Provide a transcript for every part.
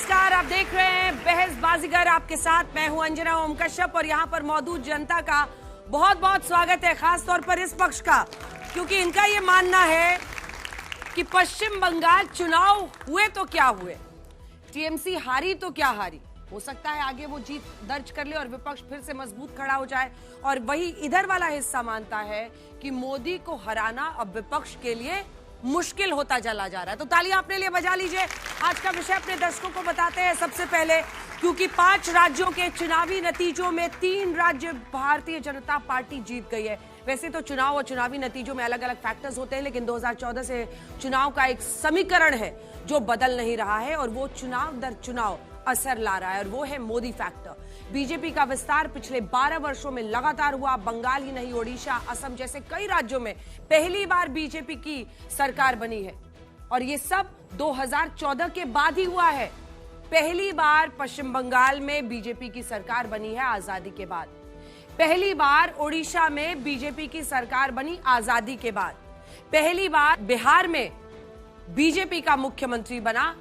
नमस्कार, आप देख रहे हैं बहस बाजीगर। आपके साथ मैं हूं अंजना ओम कश्यप और यहां पर मौजूद जनता का बहुत बहुत स्वागत है, खास तौर पर इस पक्ष का, क्योंकि इनका ये मानना है कि पश्चिम बंगाल चुनाव हुए तो क्या हुए, टीएमसी हारी तो क्या हारी, हो सकता है आगे वो जीत दर्ज कर ले और विपक्ष फिर से मजबूत खड़ा हो जाए। और वही इधर वाला हिस्सा मानता है कि मोदी को हराना अब विपक्ष के लिए मुश्किल होता चला जा रहा है। तो तालियां अपने लिए बजा लीजिए। आज का विषय अपने दर्शकों को बताते हैं सबसे पहले, क्योंकि 5 राज्यों के चुनावी नतीजों में 3 राज्य भारतीय जनता पार्टी जीत गई है। वैसे तो चुनाव और चुनावी नतीजों में अलग अलग फैक्टर्स होते हैं, लेकिन 2014 से चुनाव का एक समीकरण है जो बदल नहीं रहा है और वो चुनाव दर चुनाव असर ला रहा है, और वो है मोदी फैक्टर। बीजेपी का विस्तार पिछले 12 वर्षों में लगातार हुआ। बंगाल ही नहीं, ओडिशा, असम जैसे कई राज्यों में पहली बार बीजेपी की सरकार बनी है, और ये सब 2014 के बाद ही हुआ है। पहली बार पश्चिम बंगाल में बीजेपी की सरकार बनी है आजादी के बाद। पहली बार ओडिशा में बीजेपी की सरकार बनी आजादी के बाद। पहली बार बिहार में बीजेपी का मुख्यमंत्री बना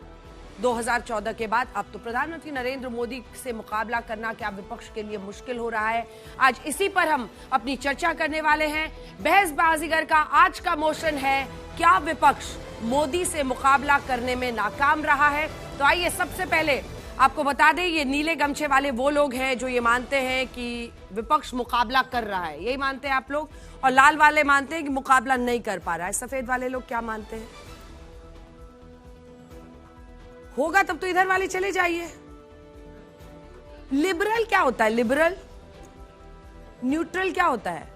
2014 के बाद। अब तो प्रधानमंत्री नरेंद्र मोदी से मुकाबला करना क्या विपक्ष के लिए मुश्किल हो रहा है? आज इसी पर हम अपनी चर्चा करने वाले हैं। बहस बाजीगर का आज का मोशन है, क्या विपक्ष मोदी से मुकाबला करने में नाकाम रहा है? तो आइए सबसे पहले आपको बता दें, ये नीले गमछे वाले वो लोग हैं जो ये मानते हैं कि विपक्ष मुकाबला कर रहा है, यही मानते हैं आप लोग, और लाल वाले मानते हैं कि मुकाबला नहीं कर पा रहा है। सफेद वाले लोग क्या मानते हैं? होगा तब तो इधर वाले चले जाइए। लिबरल क्या होता है? लिबरल न्यूट्रल क्या होता है?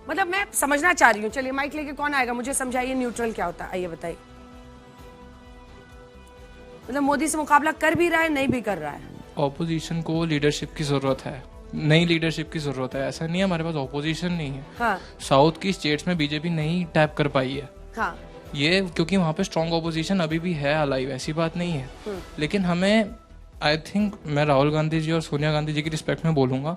मतलब मैं समझना चाह रही हूं। चलिए माइक लेके कौन आएगा, मुझे समझाइए न्यूट्रल क्या होता है। आइए बताइए। मतलब मोदी से मुकाबला कर भी रहा है, नहीं भी कर रहा है। ऑपोजिशन को लीडरशिप की जरूरत है, नई लीडरशिप की जरूरत है। ऐसा नहीं है हमारे पास ऑपोजिशन नहीं है। हाँ। साउथ की स्टेट्स में बीजेपी नहीं टैप कर पाई है। हाँ। ये क्योंकि वहाँ पे स्ट्रॉन्ग ऑपोजिशन अभी भी है अलाइव, ऐसी बात नहीं है। लेकिन हमें आई थिंक, मैं राहुल गांधी जी और सोनिया गांधी जी की रिस्पेक्ट में बोलूंगा,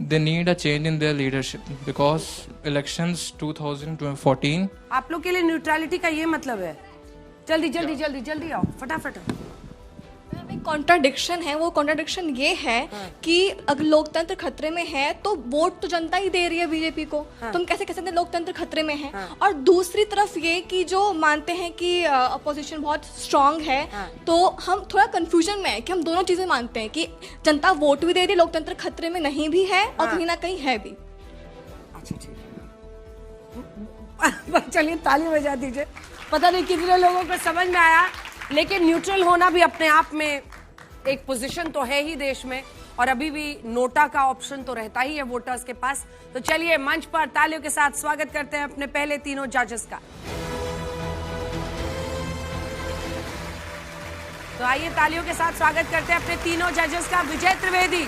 they need a change in their leadership because elections 2014। आप लोग के लिए न्यूट्रलिटी का ये मतलब है? जल्दी जल्दी जल्दी जल्दी आओ, फटाफट। कॉन्ट्राडिक्शन है। वो कॉन्ट्राडिक्शन ये है कि अगर लोकतंत्र खतरे में है तो वोट तो जनता ही दे रही है बीजेपी को। तो हम कैसे कह सकते हैं लोकतंत्र खतरे में है? और दूसरी तरफ ये कि जो मानते हैं कि अपोजिशन बहुत स्ट्रांग है, तो हम थोड़ा कंफ्यूजन में है कि हम दोनों चीजें मानते हैं कि जनता वोट भी दे रही है, लोकतंत्र खतरे में नहीं भी है और कहीं ना कहीं है भी। अच्छा ठीक है, चलिए ताली बजा दीजिए। पता नहीं कितने लोगों को समझ में आया, लेकिन न्यूट्रल होना भी अपने आप में एक पोजीशन तो है ही देश में, और अभी भी नोटा का ऑप्शन तो रहता ही है वोटर्स के पास। तो चलिए मंच पर तालियों के साथ स्वागत करते हैं अपने पहले तीनों जजेस का। तो आइए तालियों के साथ स्वागत करते हैं अपने तीनों जजेस का। विजय त्रिवेदी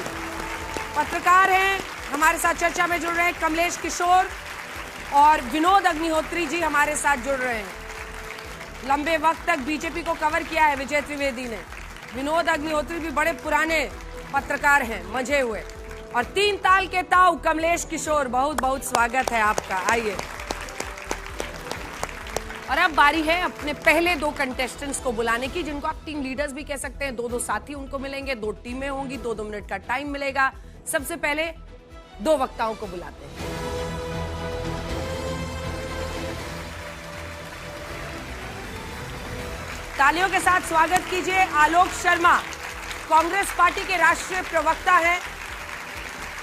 पत्रकार हैं, हमारे साथ चर्चा में जुड़ रहे हैं। कमलेश किशोर और विनोद अग्निहोत्री जी हमारे साथ जुड़ रहे हैं। लंबे वक्त तक बीजेपी को कवर किया है विजय त्रिवेदी ने। विनोद अग्निहोत्री भी बड़े पुराने पत्रकार हैं, मजे हुए। और 3 ताल के ताऊ कमलेश किशोर, बहुत बहुत स्वागत है आपका। आइए। और अब बारी है अपने पहले 2 कंटेस्टेंट्स को बुलाने की, जिनको आप टीम लीडर्स भी कह सकते हैं। 2-2 साथी उनको मिलेंगे, 2 टीमें होंगी, 2-2 मिनट का टाइम मिलेगा। सबसे पहले 2 वक्ताओं को बुलाते हैं। तालियों के साथ स्वागत कीजिए आलोक शर्मा, कांग्रेस पार्टी के राष्ट्रीय प्रवक्ता हैं,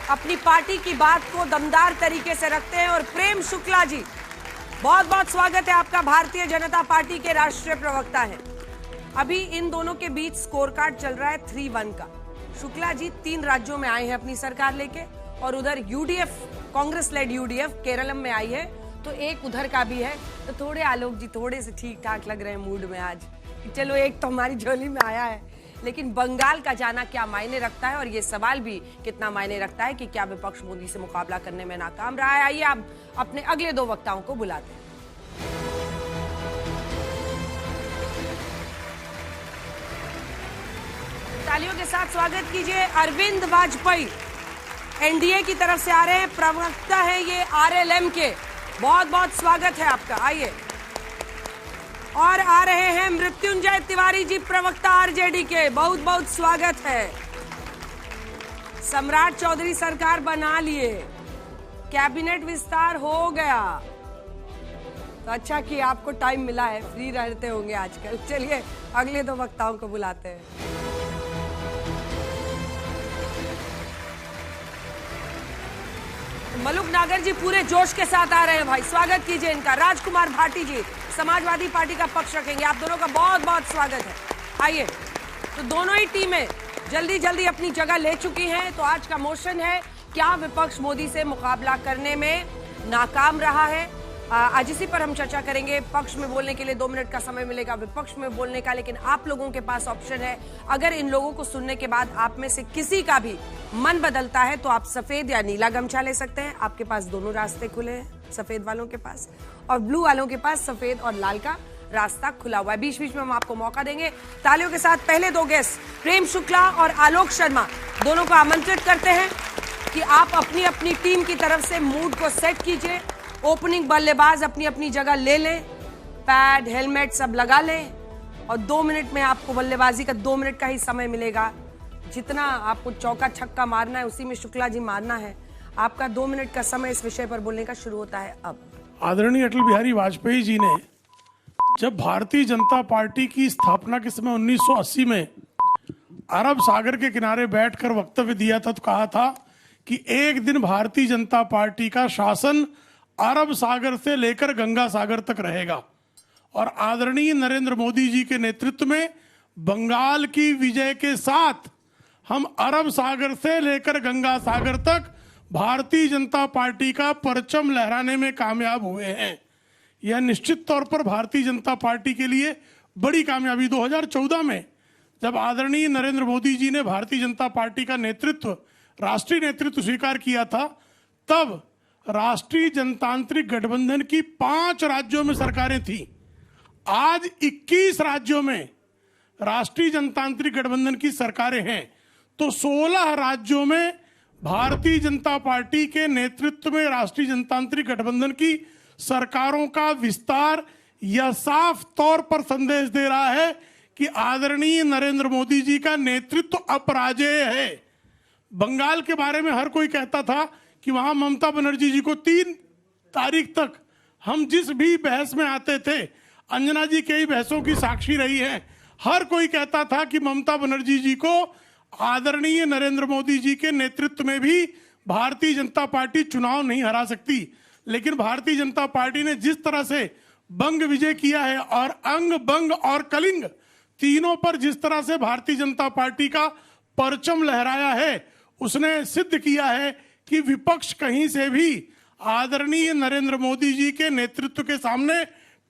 अपनी पार्टी की बात को दमदार तरीके से रखते हैं। और प्रेम शुक्ला जी, बहुत बहुत स्वागत है आपका, भारतीय जनता पार्टी के राष्ट्रीय प्रवक्ता हैं। अभी इन दोनों के बीच स्कोर कार्ड चल रहा है 3-1 का। शुक्ला जी 3 राज्यों में आए हैं अपनी सरकार लेके, और उधर यूडीएफ, कांग्रेस लेड यूडीएफ केरलम में आई है, तो एक उधर का भी है। तो थोड़े आलोक जी थोड़े से ठीक ठाक लग रहे हैं मूड में आज। चलो एक तो हमारी झोली में आया है, लेकिन बंगाल का जाना क्या मायने रखता है, और ये सवाल भी कितना मायने रखता है कि क्या विपक्ष मोदी से मुकाबला करने में नाकाम रहा है? आइए आप अपने अगले 2 वक्ताओं को बुलाते हैं। तालियों के साथ स्वागत कीजिए अरविंद वाजपेयी, एनडीए की तरफ से आ रहे हैं, प्रवक्ता है ये आरएलएम के। बहुत बहुत स्वागत है आपका। आइए। और आ रहे हैं मृत्युंजय तिवारी जी, प्रवक्ता आरजेडी के। बहुत बहुत स्वागत है। सम्राट चौधरी सरकार बना लिए, कैबिनेट विस्तार हो गया, तो अच्छा कि आपको टाइम मिला है, फ्री रहते होंगे आजकल। चलिए अगले दो वक्ताओं को बुलाते हैं। मलुक नागर जी पूरे जोश के साथ आ रहे हैं भाई, स्वागत कीजिए इनका। राजकुमार भाटी जी समाजवादी पार्टी का पक्ष रखेंगे, आप दोनों का बहुत बहुत स्वागत है। आइए, तो दोनों ही टीमें जल्दी जल्दी अपनी जगह ले चुकी हैं। तो आज का मोशन है, क्या विपक्ष मोदी से मुकाबला करने में नाकाम रहा है? आज इसी पर हम चर्चा करेंगे। पक्ष में बोलने के लिए 2 मिनट का समय मिलेगा, विपक्ष में बोलने का, लेकिन आप लोगों के पास ऑप्शन है। अगर इन लोगों को सुनने के बाद आप में से किसी का भी मन बदलता है तो आप सफेद या नीला गमछा ले सकते हैं। आपके पास दोनों रास्ते खुले हैं, सफेद वालों के पास और ब्लू वालों के पास सफेद और लाल का रास्ता खुला हुआ है। बीच बीच में हम आपको मौका देंगे। तालियों के साथ पहले 2 गेस्ट प्रेम शुक्ला और आलोक शर्मा दोनों को आमंत्रित करते हैं कि आप अपनी अपनी टीम की तरफ से मूड को सेट कीजिए। ओपनिंग बल्लेबाज अपनी अपनी जगह ले लें, पैड हेलमेट सब लगा लें और 2 मिनट में आपको बल्लेबाजी का 2 मिनट का ही समय मिलेगा। जितना आपको चौका छक्का मारना है उसी में शुक्ला जी मारना है। आपका 2 मिनट का समय इस विषय पर बोलने का शुरू होता है अब। आदरणीय अटल बिहारी वाजपेयी जी ने जब भारतीय जनता पार्टी की स्थापना के समय 1980 में अरब सागर के किनारे बैठकर वक्तव्य दिया था, तो कहा था कि एक दिन भारतीय जनता पार्टी का शासन अरब सागर से लेकर गंगा सागर तक रहेगा। और आदरणीय नरेंद्र मोदी जी के नेतृत्व में बंगाल की विजय के साथ हम अरब सागर से लेकर गंगा सागर तक भारतीय जनता पार्टी का परचम लहराने में कामयाब हुए हैं। यह निश्चित तौर पर भारतीय जनता पार्टी के लिए बड़ी कामयाबी। 2014 में जब आदरणीय नरेंद्र मोदी जी ने भारतीय जनता पार्टी का नेतृत्व, राष्ट्रीय नेतृत्व स्वीकार किया था, तब राष्ट्रीय जनतांत्रिक गठबंधन की 5 राज्यों में सरकारें थी। आज 21 राज्यों में राष्ट्रीय जनतांत्रिक गठबंधन की सरकारें हैं। तो 16 राज्यों में भारतीय जनता पार्टी के नेतृत्व में राष्ट्रीय जनतांत्रिक गठबंधन की सरकारों का विस्तार यह साफ तौर पर संदेश दे रहा है कि आदरणीय नरेंद्र मोदी जी का नेतृत्व अपराजेय है। बंगाल के बारे में हर कोई कहता था कि वहां ममता बनर्जी जी को 3 तारीख तक हम जिस भी बहस में आते थे, अंजना जी कई बहसों की साक्षी रही है, हर कोई कहता था कि ममता बनर्जी जी को आदरणीय नरेंद्र मोदी जी के नेतृत्व में भी भारतीय जनता पार्टी चुनाव नहीं हरा सकती। लेकिन भारतीय जनता पार्टी ने जिस तरह से बंग विजय किया है और अंग बंग और कलिंग तीनों पर जिस तरह से भारतीय जनता पार्टी का परचम लहराया है, उसने सिद्ध किया है कि विपक्ष कहीं से भी आदरणीय नरेंद्र मोदी जी के नेतृत्व के सामने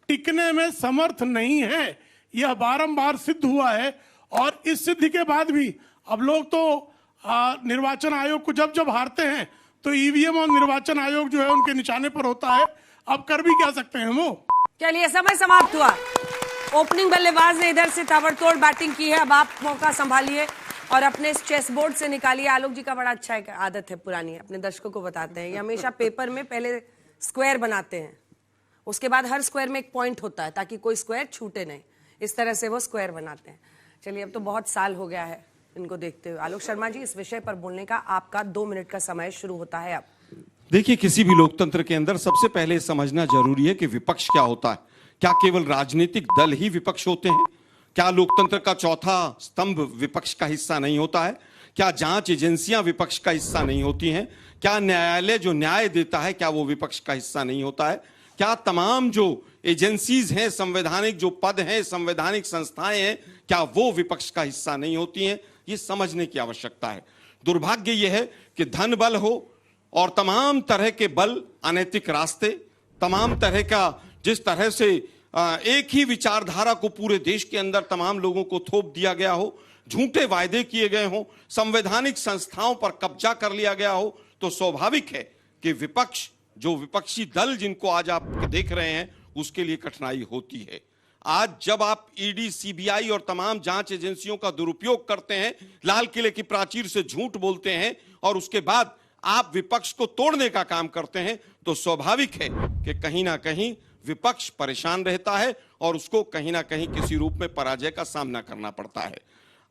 टिकने में समर्थ नहीं है। यह बारंबार सिद्ध हुआ है। और इस सिद्धि के बाद भी अब लोग तो निर्वाचन आयोग को जब जब हारते हैं तो ईवीएम और निर्वाचन आयोग जो है उनके निशाने पर होता है। अब कर भी क्या सकते हैं वो। चलिए, समय समाप्त हुआ। ओपनिंग बल्लेबाज ने इधर से ताबड़तोड़ बैटिंग की है। अब आप मौका संभालिए और अपने चेस बोर्ड से निकालिए। आलोक जी का बड़ा अच्छा एक आदत है पुरानी, अपने दर्शकों को बताते हैं, ये हमेशा पेपर में पहले स्क्वायर बनाते हैं, उसके बाद हर स्क्वायर में एक पॉइंट होता है ताकि कोई स्क्वायर छूटे नहीं। इस तरह से वो स्क्वायर बनाते हैं। चलिए, अब तो बहुत साल हो गया है इनको देखते हुए। आलोक शर्मा जी, इस विषय पर बोलने का आपका 2 मिनट का समय शुरू होता है अब। देखिए, किसी भी लोकतंत्र के अंदर सबसे पहले समझना जरूरी है कि विपक्ष क्या होता है। क्या केवल राजनीतिक दल ही विपक्ष होते हैं? क्या लोकतंत्र का चौथा स्तंभ विपक्ष का हिस्सा नहीं होता है? क्या जांच एजेंसियां विपक्ष का हिस्सा नहीं होती हैं? क्या न्यायालय जो न्याय देता है, क्या वो विपक्ष का हिस्सा नहीं होता है? क्या तमाम जो एजेंसीज हैं, संवैधानिक जो पद हैं, संवैधानिक संस्थाएं हैं, क्या वो विपक्ष का हिस्सा नहीं होती हैं? ये समझने की आवश्यकता है। दुर्भाग्य यह है कि धन बल हो और तमाम तरह के बल, अनैतिक रास्ते, तमाम तरह का जिस तरह से एक ही विचारधारा को पूरे देश के अंदर तमाम लोगों को थोप दिया गया हो, झूठे वायदे किए गए हों, संवैधानिक संस्थाओं पर कब्जा कर लिया गया हो, तो स्वाभाविक है कि विपक्ष, जो विपक्षी दल जिनको आज आप देख रहे हैं, उसके लिए कठिनाई होती है। आज जब आप ईडी, सीबीआई और तमाम जांच एजेंसियों का दुरुपयोग करते हैं, लाल किले की प्राचीर से झूठ बोलते हैं और उसके बाद आप विपक्ष को तोड़ने का काम करते हैं, तो स्वाभाविक है कि कहीं ना कहीं विपक्ष परेशान रहता है और उसको कहीं ना कहीं किसी रूप में पराजय का सामना करना पड़ता है।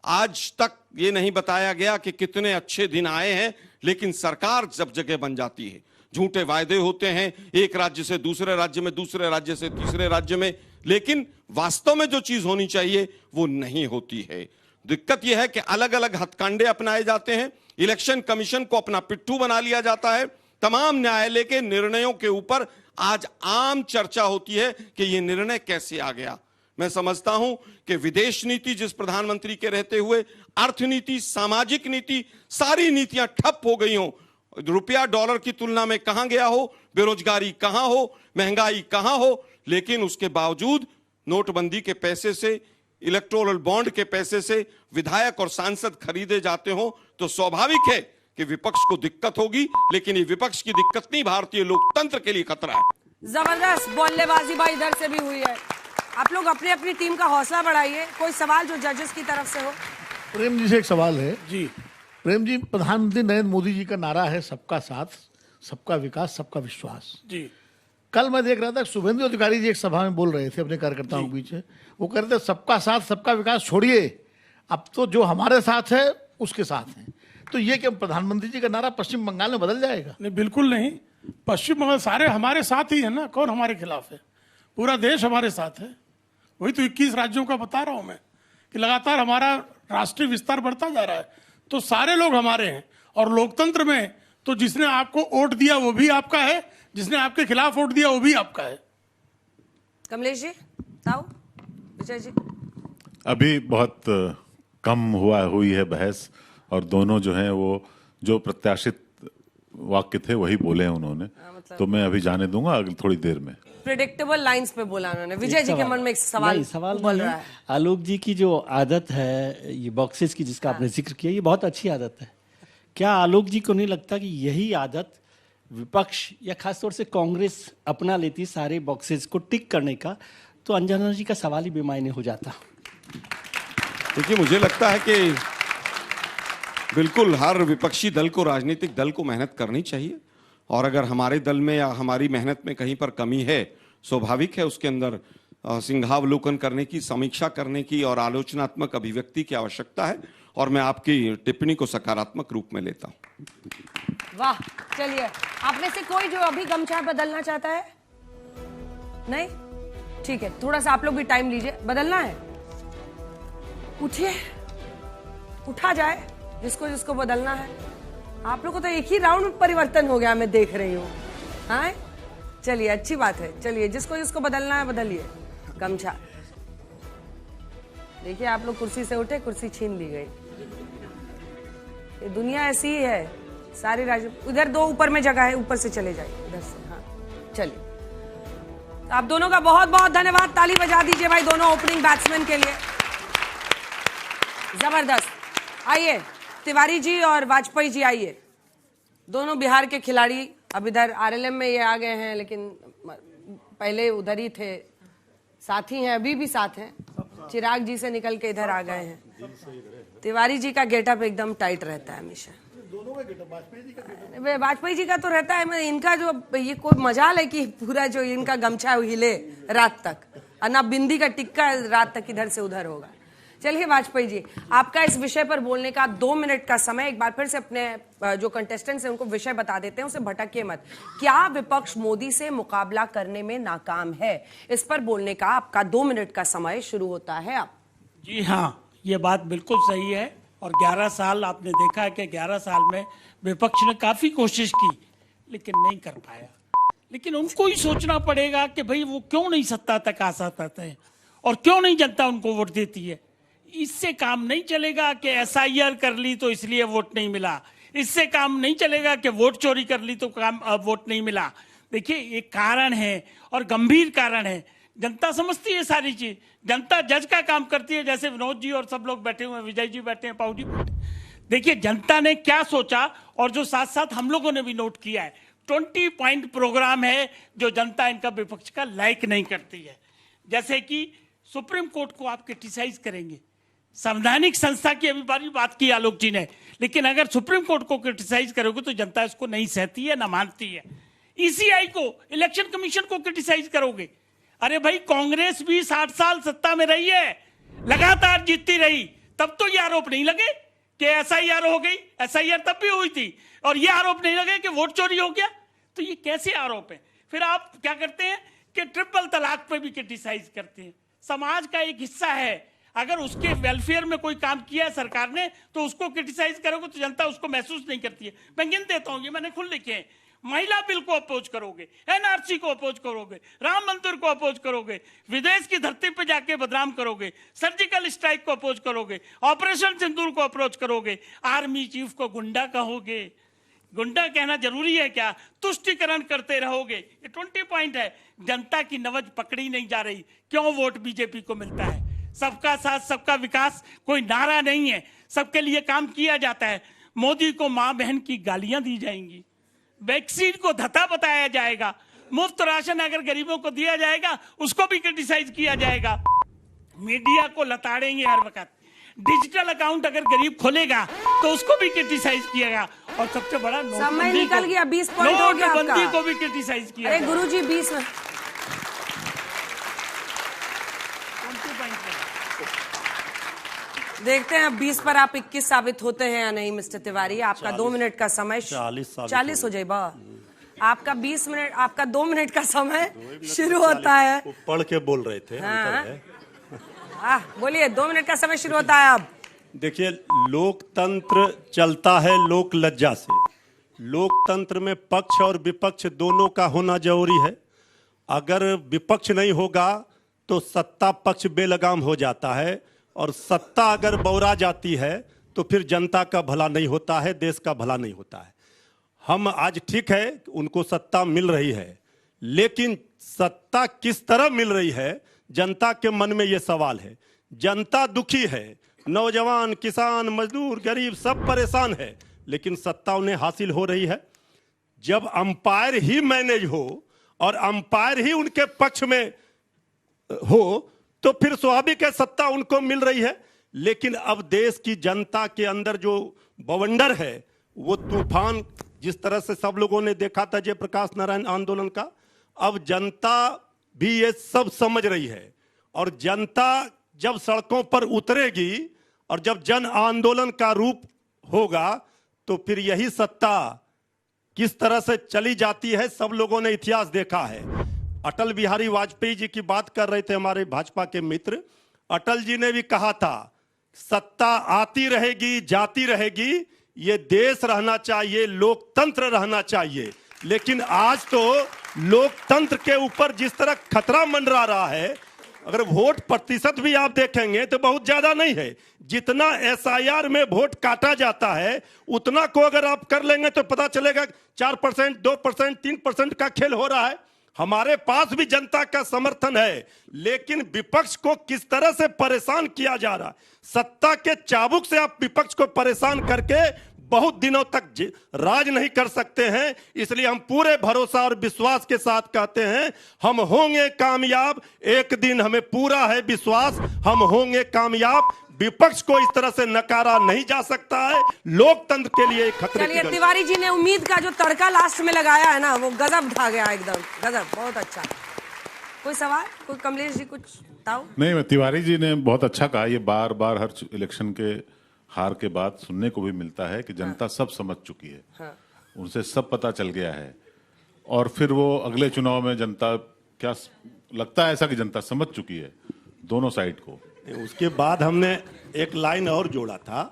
आज तक ये नहीं बताया गया कि कितने अच्छे दिन आए हैं, लेकिन सरकार जब जगह बन जाती है, झूठे वायदे होते हैं एक राज्य से दूसरे राज्य में, दूसरे राज्य से तीसरे राज्य में, लेकिन वास्तव में जो चीज होनी चाहिए वो नहीं होती है। दिक्कत यह है कि अलग अलग हथकंडे अपनाए जाते हैं, इलेक्शन कमीशन को अपना पिट्ठू बना लिया जाता है, तमाम न्यायालय के निर्णयों के ऊपर आज आम चर्चा होती है कि यह निर्णय कैसे आ गया। मैं समझता हूं कि विदेश नीति जिस प्रधानमंत्री के रहते हुए, अर्थनीति, सामाजिक नीति, सारी नीतियां ठप हो गई हों, रुपया डॉलर की तुलना में कहां गया हो, बेरोजगारी कहां हो, महंगाई कहां हो, लेकिन उसके बावजूद नोटबंदी के पैसे से, इलेक्टोरल बॉन्ड के पैसे से विधायक और सांसद खरीदे जाते हो, तो स्वाभाविक है कि विपक्ष को दिक्कत होगी। लेकिन ये विपक्ष की दिक्कत नहीं, भारतीय लोकतंत्र के लिए खतरा है। जबरदस्त बल्लेबाजी भाई इधर से भी हुई है। आप लोग अपनी अपनी टीम का हौसला बढ़ाइए। कोई सवाल जो जजेस की तरफ से हो? प्रेम जी से एक सवाल है। जी प्रेम जी, प्रधानमंत्री नरेंद्र मोदी जी का नारा है सबका साथ, सबका विकास, सबका विश्वास। जी कल मैं देख रहा था शुभेंदु अधिकारी जी एक सभा में बोल रहे थे अपने कार्यकर्ताओं के बीच में, वो कह रहे थे सबका साथ सबका विकास छोड़िए, अब तो जो हमारे साथ है उसके साथ है। तो ये क्या प्रधानमंत्री जी का नारा पश्चिम बंगाल में बदल जाएगा? नहीं, बिल्कुल नहीं। पश्चिम बंगाल सारे हमारे साथ ही है ना, कौन हमारे खिलाफ है? पूरा देश हमारे साथ है। वही तो 21 राज्यों का बता रहा हूं मैं कि लगातार हमारा राष्ट्रीय विस्तार बढ़ता जा रहा है, तो सारे लोग हमारे हैं। और लोकतंत्र में तो जिसने आपको वोट दिया वो भी आपका है, जिसने आपके खिलाफ वोट दिया वो भी आपका है। कमलेश जी, ताऊ, विजय जी। अभी बहुत कम हुई है बहस, और दोनों जो हैं वो जो प्रत्याशित वाक्य थे वही बोले हैं उन्होंने, तो मैं अभी जाने दूंगा अगली थोड़ी देर में। प्रेडिक्टेबल लाइंस पे बोला उन्होंने। विजय जी के मन में एक सवाल बोल रहा है। आलोक जी की जो आदत है ये बॉक्सेस की, जिसका आपने जिक्र किया, ये बहुत अच्छी आदत है। क्या आलोक जी को नहीं लगता कि यही आदत विपक्ष या खासतौर से कांग्रेस अपना लेती सारे बॉक्सेस को टिक करने का, तो अंजना जी का सवाल ही बेमायने हो जाता? देखिए, मुझे लगता है कि बिल्कुल हर विपक्षी दल को, राजनीतिक दल को मेहनत करनी चाहिए, और अगर हमारे दल में या हमारी मेहनत में कहीं पर कमी है, स्वाभाविक है उसके अंदर सिंहावलोकन करने की, समीक्षा करने की और आलोचनात्मक अभिव्यक्ति की आवश्यकता है, और मैं आपकी टिप्पणी को सकारात्मक रूप में लेता हूं। वाह, चलिए, आप में से कोई जो अभी गमछा बदलना चाहता है? नहीं? ठीक है, थोड़ा सा आप लोग भी टाइम लीजिए। बदलना है? उठिए, उठा जाए जिसको जिसको बदलना है। आप लोग को तो एक ही राउंड में परिवर्तन हो गया, मैं देख रही हूँ। हाँ, चलिए, अच्छी बात है। चलिए, जिसको जिसको बदलना है बदलिए गमछा। देखिए, आप लोग कुर्सी से उठे, कुर्सी छीन ली गई। ये दुनिया ऐसी ही है। सारे राज्य, उधर 2 ऊपर में जगह है, ऊपर से चले जाइए, उधर से। हाँ, चलिए, तो आप दोनों का बहुत बहुत धन्यवाद। ताली बजा दीजिए भाई दोनों ओपनिंग बैट्समैन के लिए। जबरदस्त। आइए, तिवारी जी और वाजपेयी जी आइए। दोनों बिहार के खिलाड़ी। अब इधर आरएलएम में ये आ गए हैं, लेकिन पहले उधर ही थे, साथी हैं, अभी भी साथ हैं। चिराग जी से निकल के इधर आ गए हैं। तिवारी जी का गेटअप एकदम टाइट रहता है हमेशा। वाजपेयी जी का तो रहता है, इनका जो ये कोई मजाल है कि पूरा जो इनका गमछा हिले रात तक, और ना बिंदी का टिक्का रात तक इधर से उधर होगा। चलिए वाजपेयी जी, आपका इस विषय पर बोलने का 2 मिनट का समय। एक बार फिर से अपने जो कंटेस्टेंट्स हैं उनको विषय बता देते हैं, उसे भटकिए मत। क्या विपक्ष मोदी से मुकाबला करने में नाकाम है? इस पर बोलने का आपका 2 मिनट का समय शुरू होता है अब। जी हाँ, ये बात बिल्कुल सही है। और 11 साल आपने देखा है कि 11 साल में विपक्ष ने काफी कोशिश की, लेकिन नहीं कर पाया। लेकिन उनको ही सोचना पड़ेगा कि भाई वो क्यों नहीं सत्ता तक आ सकते हैं, और क्यों नहीं जनता उनको वोट देती है। इससे काम नहीं चलेगा कि एसआईआर कर ली तो इसलिए वोट नहीं मिला, इससे काम नहीं चलेगा कि वोट चोरी कर ली तो वोट नहीं मिला। देखिए, एक कारण है और गंभीर कारण है। जनता समझती है सारी चीज, जनता जज का काम करती है। जैसे विनोद जी और सब लोग बैठे हुए हैं, विजय जी बैठे हैं, पाऊ जी बैठे। देखिए, जनता ने क्या सोचा, और जो साथ साथ हम लोगों ने भी नोट किया है, 20 पॉइंट प्रोग्राम है जो जनता इनका विपक्ष का लाइक नहीं करती है। जैसे कि सुप्रीम कोर्ट को आप क्रिटिसाइज करेंगे, संवैधानिक संस्था की अभी बात की आलोक जी ने, लेकिन अगर सुप्रीम कोर्ट को क्रिटिसाइज करोगे तो जनता इसको नहीं सहती है, ना मानती है। ईसीआई को, इलेक्शन कमीशन को क्रिटिसाइज करोगे अरे भाई कांग्रेस भी 60 साल सत्ता में रही है, लगातार जीतती रही, तब तो ये आरोप नहीं लगे कि एसआईआर हो गई। एसआईआर तब भी हुई थी और ये आरोप नहीं लगे कि वोट चोरी हो गया। तो ये कैसे आरोप है? फिर आप क्या करते हैं कि ट्रिपल तलाक पे भी क्रिटिसाइज करते हैं। समाज का एक हिस्सा है, अगर उसके वेलफेयर में कोई काम किया है सरकार ने तो उसको क्रिटिसाइज करोगे तो जनता उसको महसूस नहीं करती है। मैं गिन देता हूं, ये मैंने खुद लिखे हैं। महिला बिल को अपोज करोगे, एनआरसी को अपोज करोगे, राम मंदिर को अपोज करोगे, विदेश की धरती पे जाके बदनाम करोगे, सर्जिकल स्ट्राइक को अपोज करोगे, ऑपरेशन सिंदूर को अप्रोच करोगे, आर्मी चीफ को गुंडा कहोगे। गुंडा कहना जरूरी है क्या? तुष्टिकरण करते रहोगे। ये 20 पॉइंट है। जनता की नब्ज पकड़ी नहीं जा रही। क्यों वोट बीजेपी को मिलता है? सबका साथ सबका विकास कोई नारा नहीं है, सबके लिए काम किया जाता है। मोदी को मां बहन की गालियां दी जाएंगी, वैक्सीन को धता बताया जाएगा, मुफ्त राशन अगर गरीबों को दिया जाएगा उसको भी क्रिटिसाइज किया जाएगा, मीडिया को लताड़ेंगे हर वक्त, डिजिटल अकाउंट अगर गरीब खोलेगा तो उसको भी क्रिटिसाइज किएगा, और सबसे बड़ा समय निकल गया, 20 पॉइंट हो गया आपका। नोटबंदी को भी क्रिटिसाइज किया। अरे गुरुजी 20 में देखते हैं अब 20 पर आप 21 साबित होते हैं या नहीं। मिस्टर तिवारी, आपका 2 मिनट का समय 40 हो जाए बा। आपका 20 मिनट, आपका 2 मिनट का समय शुरू होता है। पढ़ के बोल रहे थे। बोलिए, 2 मिनट का समय शुरू होता है अब। देखिए, लोकतंत्र चलता है लोक लज्जा से। लोकतंत्र में पक्ष और विपक्ष दोनों का होना जरूरी है। अगर विपक्ष नहीं होगा तो सत्ता पक्ष बेलगाम हो जाता है, और सत्ता अगर बौरा जाती है तो फिर जनता का भला नहीं होता है, देश का भला नहीं होता है। हम आज ठीक है उनको सत्ता मिल रही है, लेकिन सत्ता किस तरह मिल रही है जनता के मन में ये सवाल है। जनता दुखी है, नौजवान, किसान, मजदूर, गरीब सब परेशान है, लेकिन सत्ता उन्हें हासिल हो रही है। जब अंपायर ही मैनेज हो और अंपायर ही उनके पक्ष में हो तो फिर स्वाभाविक है सत्ता उनको मिल रही है। लेकिन अब देश की जनता के अंदर जो बवंडर है, वो तूफान जिस तरह से सब लोगों ने देखा था जयप्रकाश नारायण आंदोलन का, अब जनता भी ये सब समझ रही है। और जनता जब सड़कों पर उतरेगी और जब जन आंदोलन का रूप होगा तो फिर यही सत्ता किस तरह से चली जाती है सब लोगों ने इतिहास देखा है। अटल बिहारी वाजपेयी जी की बात कर रहे थे हमारे भाजपा के मित्र। अटल जी ने भी कहा था सत्ता आती रहेगी जाती रहेगी, ये देश रहना चाहिए, लोकतंत्र रहना चाहिए। लेकिन आज तो लोकतंत्र के ऊपर जिस तरह खतरा मंडरा रहा है, अगर वोट प्रतिशत भी आप देखेंगे तो बहुत ज्यादा नहीं है। जितना एसआईआर में वोट काटा जाता है उतना को अगर आप कर लेंगे तो पता चलेगा 4%, 2%, 3% का खेल हो रहा है। हमारे पास भी जनता का समर्थन है, लेकिन विपक्ष को किस तरह से परेशान किया जा रहा है। सत्ता के चाबुक से आप विपक्ष को परेशान करके बहुत दिनों तक राज नहीं कर सकते हैं। इसलिए हम पूरे भरोसा और विश्वास के साथ कहते हैं हम होंगे कामयाब। एक दिन हमें पूरा है विश्वास, हम होंगे कामयाब। विपक्ष को इस तरह से नकारा नहीं जा सकता है। लोकतंत्र के लिए खतरे की। चलिए, तिवारी जी ने उम्मीद का जो तड़का लास्ट में लगाया है ना, वो गजब ढा गया एकदम, गजब, बहुत अच्छा। कोई सवाल? कोई कमलेश जी कुछ बताओ? नहीं, तिवारी जी ने बहुत अच्छा कहा। ये बार बार हर इलेक्शन के हार के बाद सुनने को भी मिलता है कि जनता सब समझ चुकी है, उनसे सब पता चल गया है। और फिर वो अगले चुनाव में जनता, क्या लगता है ऐसा कि जनता समझ चुकी है दोनों साइड को। उसके बाद हमने एक लाइन और जोड़ा था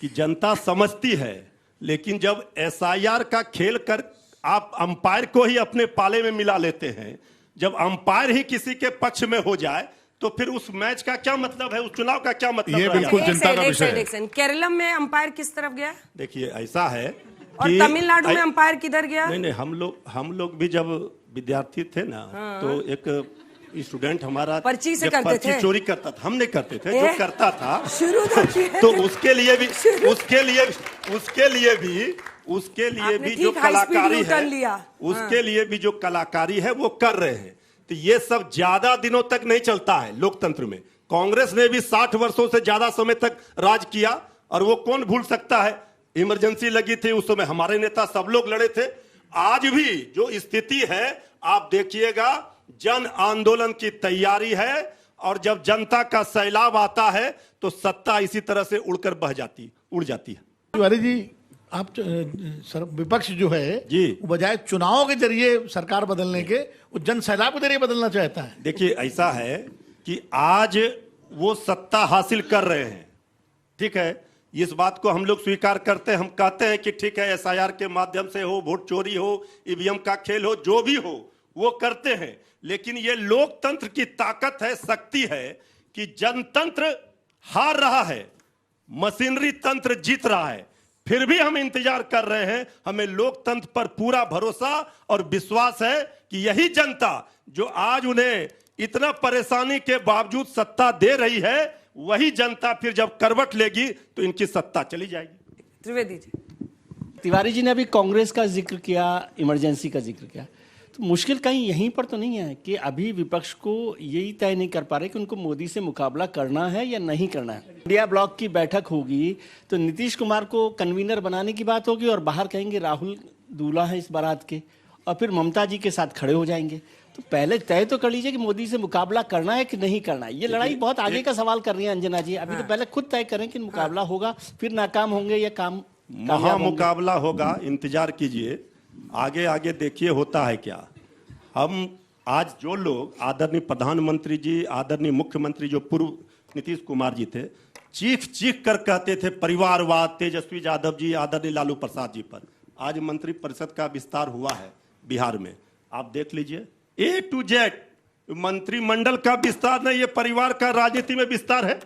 कि जनता समझती है, लेकिन जब एसआईआर का खेल कर आप अंपायर को ही अपने पाले में मिला लेते हैं, जब अंपायर ही किसी के पक्ष में हो जाए तो फिर उस मैच का क्या मतलब है, उस चुनाव का क्या मतलब है? ये बिल्कुल जनता का विषय है। केरलम में अंपायर किस तरफ गया? देखिए, ऐसा है और तमिलनाडु में अंपायर किधर गया? नहीं, हम लोग भी जब विद्यार्थी थे ना, तो एक स्टूडेंट हमारा पर्ची से करते थे, चोरी करता था। हम नहीं करते थे, जो करता था शुरू तो उसके लिए भी जो कलाकारी है, उसके लिए भी जो कलाकारी है वो कर रहे हैं। तो ये सब ज्यादा दिनों तक नहीं चलता है लोकतंत्र में। कांग्रेस ने भी 60 वर्षों से ज्यादा समय तक राज किया, और वो कौन भूल सकता है। इमरजेंसी लगी थी उस समय, हमारे नेता सब लोग लड़े थे। आज भी जो स्थिति है आप देखिएगा, जन आंदोलन की तैयारी है, और जब जनता का सैलाब आता है तो सत्ता इसी तरह से उड़ जाती है। तिवारी जी, आप विपक्ष जो है जी, वो बजाय चुनाव के जरिए सरकार बदलने के, वो जन सैलाब के जरिए बदलना चाहता है। देखिए, ऐसा है कि आज वो सत्ता हासिल कर रहे हैं, ठीक है, इस बात को हम लोग स्वीकार करते हैं। हम कहते हैं कि ठीक है, एसआईआर के माध्यम से हो, वोट चोरी हो, ईवीएम का खेल हो, जो भी हो वो करते हैं, लेकिन ये लोकतंत्र की ताकत है, शक्ति है कि जनतंत्र हार रहा है, मशीनरी तंत्र जीत रहा है, फिर भी हम इंतजार कर रहे हैं। हमें लोकतंत्र पर पूरा भरोसा और विश्वास है कि यही जनता जो आज उन्हें इतना परेशानी के बावजूद सत्ता दे रही है, वही जनता फिर जब करवट लेगी तो इनकी सत्ता चली जाएगी। त्रिवेदी जी, तिवारी जी ने अभी कांग्रेस का जिक्र किया, इमरजेंसी का जिक्र किया, तो मुश्किल कहीं यहीं पर तो नहीं है कि अभी विपक्ष को यही तय नहीं कर पा रहे कि उनको मोदी से मुकाबला करना है या नहीं करना है। इंडिया ब्लॉक की बैठक होगी तो नीतीश कुमार को कन्वीनर बनाने की बात होगी और बाहर कहेंगे राहुल दूल्हा है इस बारात के, और फिर ममता जी के साथ खड़े हो जाएंगे। तो पहले तय तो कर लीजिए कि मोदी से मुकाबला करना है कि नहीं करना है। ये लड़ाई बहुत आगे का सवाल कर रही है अंजना जी। अभी तो पहले खुद तय करें कि मुकाबला होगा, फिर नाकाम होंगे या काम मुकाबला होगा। इंतजार कीजिए, आगे आगे देखिए होता है क्या। हम आज जो लोग, आदरणीय प्रधानमंत्री जी, आदरणीय मुख्यमंत्री जो पूर्व नीतीश कुमार जी थे, चीख चीख कर कहते थे परिवारवाद तेजस्वी यादव जी, आदरणीय लालू प्रसाद जी पर। आज मंत्री परिषद का विस्तार हुआ है बिहार में, आप देख लीजिए, ए टू जेड मंत्रिमंडल का विस्तार नहीं, ये परिवार का राजनीति में विस्तार है।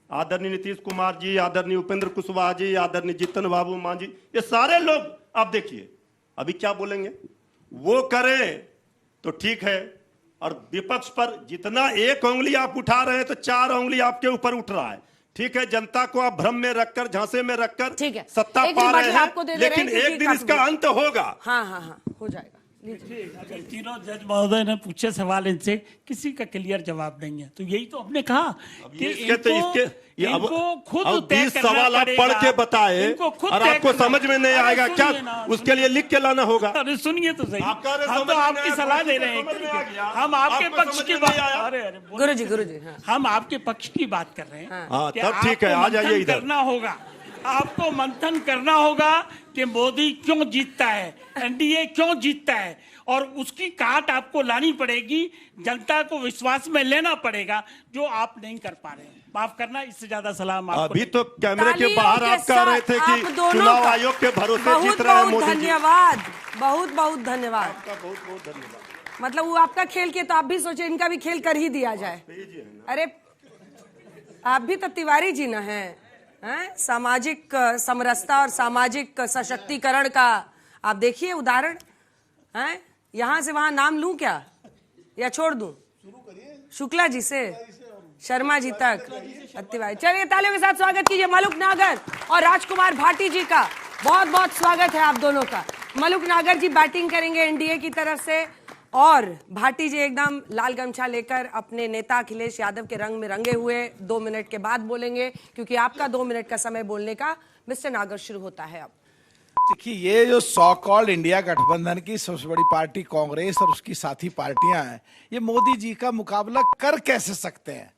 आदरणीय नीतीश कुमार जी, आदरणीय उपेंद्र कुशवाहा जी, आदरणीय जीतन बाबू मांझी, ये सारे लोग आप देखिए अभी क्या बोलेंगे। वो करें तो ठीक है, और विपक्ष पर जितना एक उंगली आप उठा रहे हैं तो 4 उंगली आपके ऊपर उठ रहा है। ठीक है, जनता को आप भ्रम में रखकर, झांसे में रखकर सत्ता पा रहे हैं, लेकिन एक दिन इसका अंत होगा। हाँ हाँ हाँ, हो जाएगा। तीनों जज महोदय ने पूछे सवाल, इनसे किसी का क्लियर जवाब नहीं है। तो यही तो हमने कहा कि इनको खुद 20 सवाल आप पढ़ के बताए और आपको समझ में नहीं आएगा क्या, उसके लिए लिख के लाना होगा। अरे सुनिए तो सही, हम तो आपकी सलाह दे रहे हैं, हम आपके पक्ष की बात, अरे गुरुजी हम आपके पक्ष की बात कर रहे हैं। तब ठीक है, आ जाइए इधर। करना होगा, आपको मंथन करना होगा कि मोदी क्यों जीतता है, एनडीए क्यों जीतता है, और उसकी काट आपको लानी पड़ेगी, जनता को विश्वास में लेना पड़ेगा, जो आप नहीं कर पा रहे हैं। माफ करना, इससे ज्यादा सलाम आपको। अभी तो कैमरे के बाहर आप कह रहे थे कि चुनाव आयोग के भरोसे जीत रहे हैं मोदी जी। धन्यवाद, बहुत बहुत धन्यवाद, आपका बहुत बहुत धन्यवाद। मतलब वो आपका खेल किया तो आप भी सोचे इनका भी खेल कर ही दिया जाए। अरे आप भी तो तिवारी जी ना हैं, सामाजिक समरसता और सामाजिक सशक्तिकरण का आप देखिए उदाहरण है। यहां से वहां नाम लूं क्या या छोड़ दूं? शुक्ला जी से शर्मा जी तक, तिवारी। चलिए तालियों के साथ स्वागत कीजिए मलुक नागर और राजकुमार भाटी जी का। बहुत बहुत स्वागत है आप दोनों का। मलुक नागर जी बैटिंग करेंगे एनडीए की तरफ से, और भाटी जी एकदम लाल गमछा लेकर अपने नेता अखिलेश यादव के रंग में रंगे हुए 2 मिनट के बाद बोलेंगे, क्योंकि आपका 2 मिनट का समय बोलने का मिस्टर नागर शुरू होता है अब। देखिए, ये जो सो कॉल्ड इंडिया गठबंधन की सबसे बड़ी पार्टी कांग्रेस और उसकी साथी पार्टियां हैं, ये मोदी जी का मुकाबला कर कैसे सकते हैं?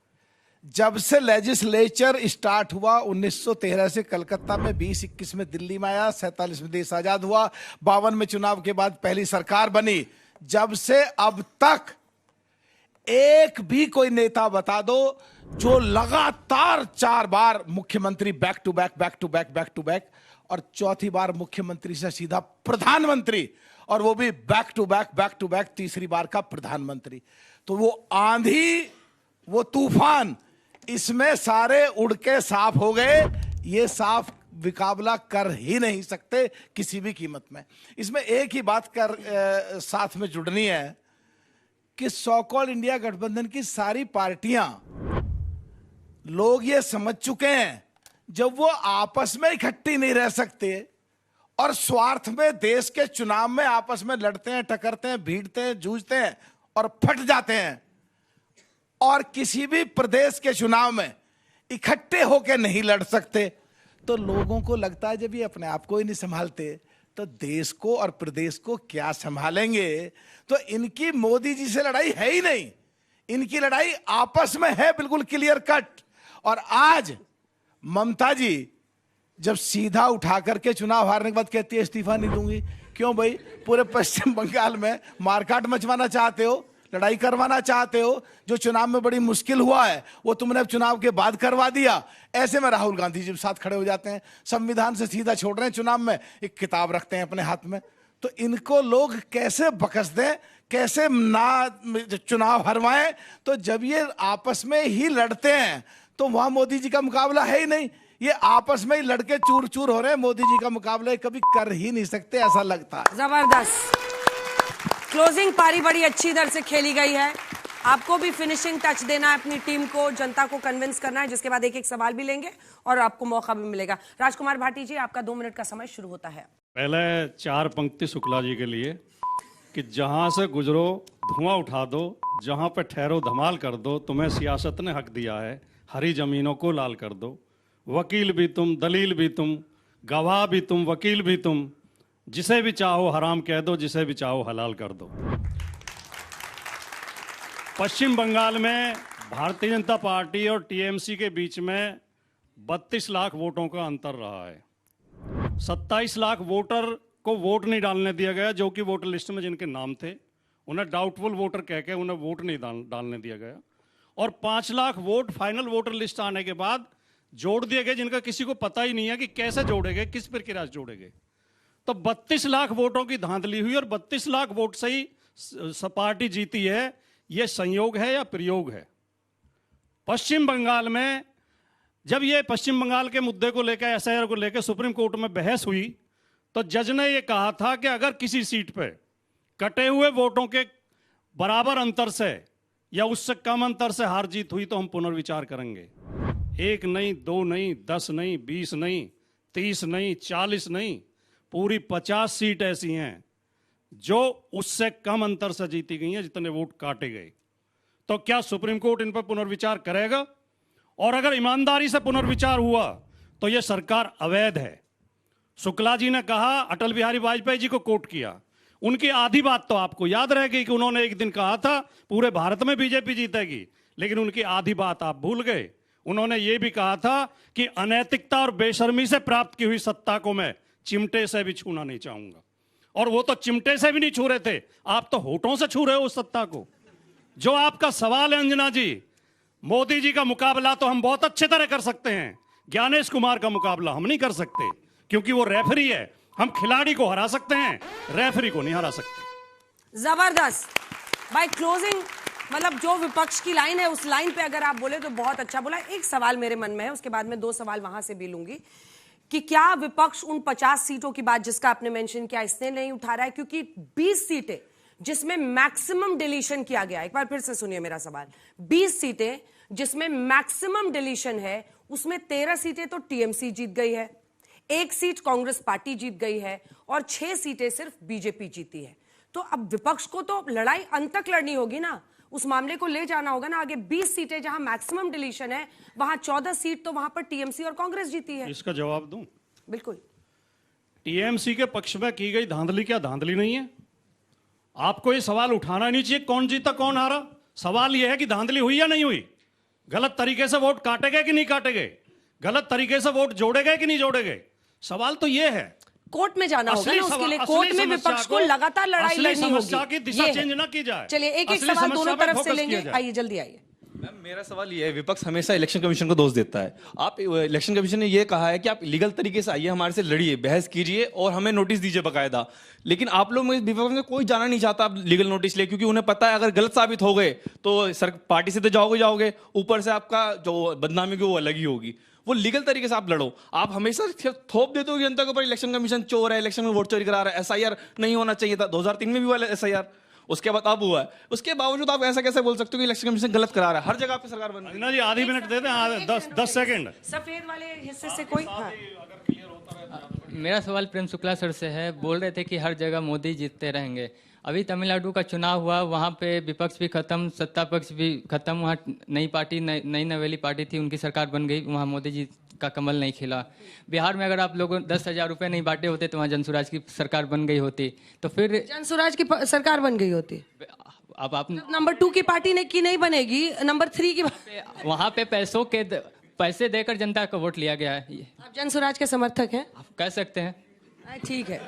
जब से लेजिस्लेचर स्टार्ट हुआ 1913 से कलकत्ता में, 20-21 में दिल्ली में आया, 47 में देश आजाद हुआ, 52 में चुनाव के बाद पहली सरकार बनी, जब से अब तक एक भी कोई नेता बता दो जो लगातार 4 बार मुख्यमंत्री बैक टू बैक, और चौथी बार मुख्यमंत्री से सीधा प्रधानमंत्री, और वो भी बैक टू बैक तीसरी बार का प्रधानमंत्री। तो वो आंधी, वो तूफान, इसमें सारे उड़ के साफ हो गए। ये साफ मुकाबला कर ही नहीं सकते किसी भी कीमत में। इसमें एक ही बात साथ में जुड़नी है कि सो कॉल्ड इंडिया गठबंधन की सारी पार्टियां, लोग ये समझ चुके हैं जब वो आपस में इकट्ठी नहीं रह सकते और स्वार्थ में देश के चुनाव में आपस में लड़ते हैं, टकरते हैं, भिड़ते हैं, जूझते हैं और फट जाते हैं, और किसी भी प्रदेश के चुनाव में इकट्ठे होकर नहीं लड़ सकते, तो लोगों को लगता है जब ये अपने आप को ही नहीं संभालते तो देश को और प्रदेश को क्या संभालेंगे? तो इनकी मोदी जी से लड़ाई है ही नहीं, इनकी लड़ाई आपस में है, बिल्कुल क्लियर कट। और आज ममता जी जब सीधा उठा करके चुनाव हारने के बाद कहती है इस्तीफा नहीं दूंगी, क्यों भाई? पूरे पश्चिम बंगाल में मारकाट मचवाना चाहते हो, लड़ाई करवाना चाहते हो? जो चुनाव में बड़ी मुश्किल हुआ है वो तुमने अब चुनाव के बाद करवा दिया। ऐसे में राहुल गांधी जी साथ खड़े हो जाते हैं, संविधान से सीधा छोड़ रहे हैं, चुनाव में एक किताब रखते हैं अपने हाथ में। तो इनको लोग कैसे बकस दें, कैसे ना चुनाव हरवाएं? तो जब ये आपस में ही लड़ते हैं तो वहां मोदी जी का मुकाबला है ही नहीं, ये आपस में ही लड़के चूर चूर हो रहे हैं। मोदी जी का मुकाबला कभी कर ही नहीं सकते, ऐसा लगता है। जबरदस्त क्लोजिंग पारी बड़ी अच्छी तरह से खेली गई है। आपको भी फिनिशिंग टच देना है अपनी टीम को, जनता को कन्विंस करना है, जिसके बाद एक एक सवाल भी लेंगे और आपको मौका भी मिलेगा। राजकुमार भाटी जी, आपका 2 मिनट का समय शुरू होता है। पहले 4 पंक्ति शुक्ला जी के लिए कि जहां से गुजरो धुआं उठा दो, जहां पे ठहरो धमाल कर दो, तुम्हें सियासत ने हक दिया है, हरी जमीनों को लाल कर दो। वकील भी तुम, दलील भी तुम, गवाह भी तुम, वकील भी तुम, जिसे भी चाहो हराम कह दो, जिसे भी चाहो हलाल कर दो। पश्चिम बंगाल में भारतीय जनता पार्टी और टीएमसी के बीच में 32 लाख वोटों का अंतर रहा है। 27 लाख वोटर को वोट नहीं डालने दिया गया, जो कि वोटर लिस्ट में जिनके नाम थे उन्हें डाउटफुल वोटर कह के उन्हें वोट नहीं डालने दिया गया। और 5 lakh vote final voter list आने के बाद जोड़ दिए गए, जिनका किसी को पता ही नहीं है कि कैसे जोड़े गए, किस प्रक्रिया से जोड़े गए। तो 32 लाख वोटों की धांधली हुई और 32 लाख वोट से ही पार्टी जीती है। यह संयोग है या प्रयोग है? पश्चिम बंगाल में जब ये पश्चिम बंगाल के मुद्दे को लेकर, एसआईआर को लेकर सुप्रीम कोर्ट में बहस हुई तो जज ने यह कहा था कि अगर किसी सीट पे कटे हुए वोटों के बराबर अंतर से या उससे कम अंतर से हार जीत हुई तो हम पुनर्विचार करेंगे। 1 नहीं, 2 नहीं, 10 नहीं, 20 नहीं, 30 नहीं, 40 नहीं, पूरी 50 सीट ऐसी हैं जो उससे कम अंतर से जीती गई हैं, जितने वोट काटे गए। तो क्या सुप्रीम कोर्ट इन पर पुनर्विचार करेगा? और अगर ईमानदारी से पुनर्विचार हुआ तो यह सरकार अवैध है। शुक्ला जी ने कहा, अटल बिहारी वाजपेयी जी को कोट किया, उनकी आधी बात तो आपको याद रह गई कि उन्होंने एक दिन कहा था पूरे भारत में बीजेपी जीतेगी, लेकिन उनकी आधी बात आप भूल गए। उन्होंने ये भी कहा था कि अनैतिकता और बेशर्मी से प्राप्त की हुई सत्ता को मैं चिमटे से भी छूना नहीं चाहूंगा। और वो तो चिमटे से भी नहीं छू रहे थे, आप तो होठों से छू रहे हो उस सत्ता को। जो आपका सवाल है अंजना जी, मोदी जी का मुकाबला तो हम बहुत अच्छे तरह कर सकते हैं, ज्ञानेश कुमार का मुकाबला हम नहीं कर सकते क्योंकि वो रेफरी है। हम खिलाड़ी को हरा सकते हैं, रेफरी को नहीं हरा सकते। जबरदस्त भाई, क्लोजिंग मतलब जो विपक्ष की लाइन है उस लाइन पे अगर आप बोले तो बहुत अच्छा बोला। एक सवाल मेरे मन में है, उसके बाद में 2 सवाल वहां से भी लूंगी कि क्या विपक्ष उन 50 सीटों की बात जिसका आपने मेंशन किया इसने नहीं उठा रहा है? क्योंकि 20 सीटें जिसमें मैक्सिमम डिलीशन किया गया, एक बार फिर से सुनिए मेरा सवाल, 20 सीटें जिसमें मैक्सिमम डिलीशन है, उसमें 13 सीटें तो टीएमसी जीत गई है, 1 सीट कांग्रेस पार्टी जीत गई है और 6 सीटें सिर्फ बीजेपी जीती है। तो अब विपक्ष को तो लड़ाई अंत तक लड़नी होगी ना, उस मामले को ले जाना होगा ना आगे। 20 सीटें जहां मैक्सिमम डिलीशन है, वहां 14 सीट तो वहां पर टीएमसी और कांग्रेस जीती है। इसका जवाब दूं? बिल्कुल। टीएमसी के पक्ष में की गई धांधली क्या धांधली नहीं है? आपको ये सवाल उठाना नहीं चाहिए कौन जीता कौन हारा। सवाल यह है कि धांधली हुई या नहीं हुई, गलत तरीके से वोट काटे गए कि नहीं काटे गए, गलत तरीके से वोट जोड़े गए कि नहीं जोड़े गए। सवाल तो यह है। कोर्ट में जाना होगा ना उसके लिए, कोर्ट में विपक्ष को लगातार लड़ाई लड़नी होगी की दिशा चेंज ना की जाए। चलिए एक एक सवाल दोनों तरफ से लेंगे, आइए जल्दी आइए। मैम मेरा सवाल ये है, विपक्ष हमेशा इलेक्शन कमीशन को दोष देता है। आप इलेक्शन कमीशन ने ये कहा है कि आप लीगल तरीके से आइए, हमारे से लड़िए, बहस कीजिए और हमें नोटिस दीजिए बकायदा। लेकिन आप लोग में विपक्ष में कोई जाना नहीं चाहता आप लीगल नोटिस ले, क्योंकि उन्हें पता है अगर गलत साबित हो गए तो सर पार्टी से तो जाओगे, ऊपर से आपका जो बदनामी की वो अलग ही होगी। वो लीगल तरीके से आप लड़ो। आप हमेशा थोप देते हो जनता के ऊपर इलेक्शन कमीशन चोर है, इलेक्शन में वोट चोरी करा रहा है, एसआईआर नहीं होना चाहिए था। 2003 में भी हुआ एसआईआर, उसके बाद अब हुआ है, उसके बावजूद आप ऐसा कैसे बोल सकते हो कि इलेक्शन कमीशन गलत करा रहा है? हर जगह आपकी सरकार बन रही है। जी आधी मिनट दे दें, 10 सेकंड। सफेद वाले हिस्से से कोई मेरा सवाल प्रेम शुक्ला सर से है। बोल रहे थे कि हर जगह मोदी जीतते रहेंगे। अभी तमिलनाडु का चुनाव हुआ, वहाँ पे विपक्ष भी खत्म, सत्ता पक्ष भी खत्म, वहाँ नई पार्टी नई नवेली पार्टी थी, उनकी सरकार बन गई, वहाँ मोदी जी का कमल नहीं खिला। बिहार में अगर आप लोगों 10,000 रुपये नहीं बांटे होते तो वहाँ जनसुराज की सरकार बन गई होती। तो फिर जनसुराज की सरकार बन गई होती। अब आप नंबर 2 की पार्टी ने की नहीं बनेगी, नंबर 3 की वहाँ पे पैसे देकर जनता का वोट लिया गया है। आप जनसुराज के समर्थक हैं? आप कह सकते हैं। ठीक है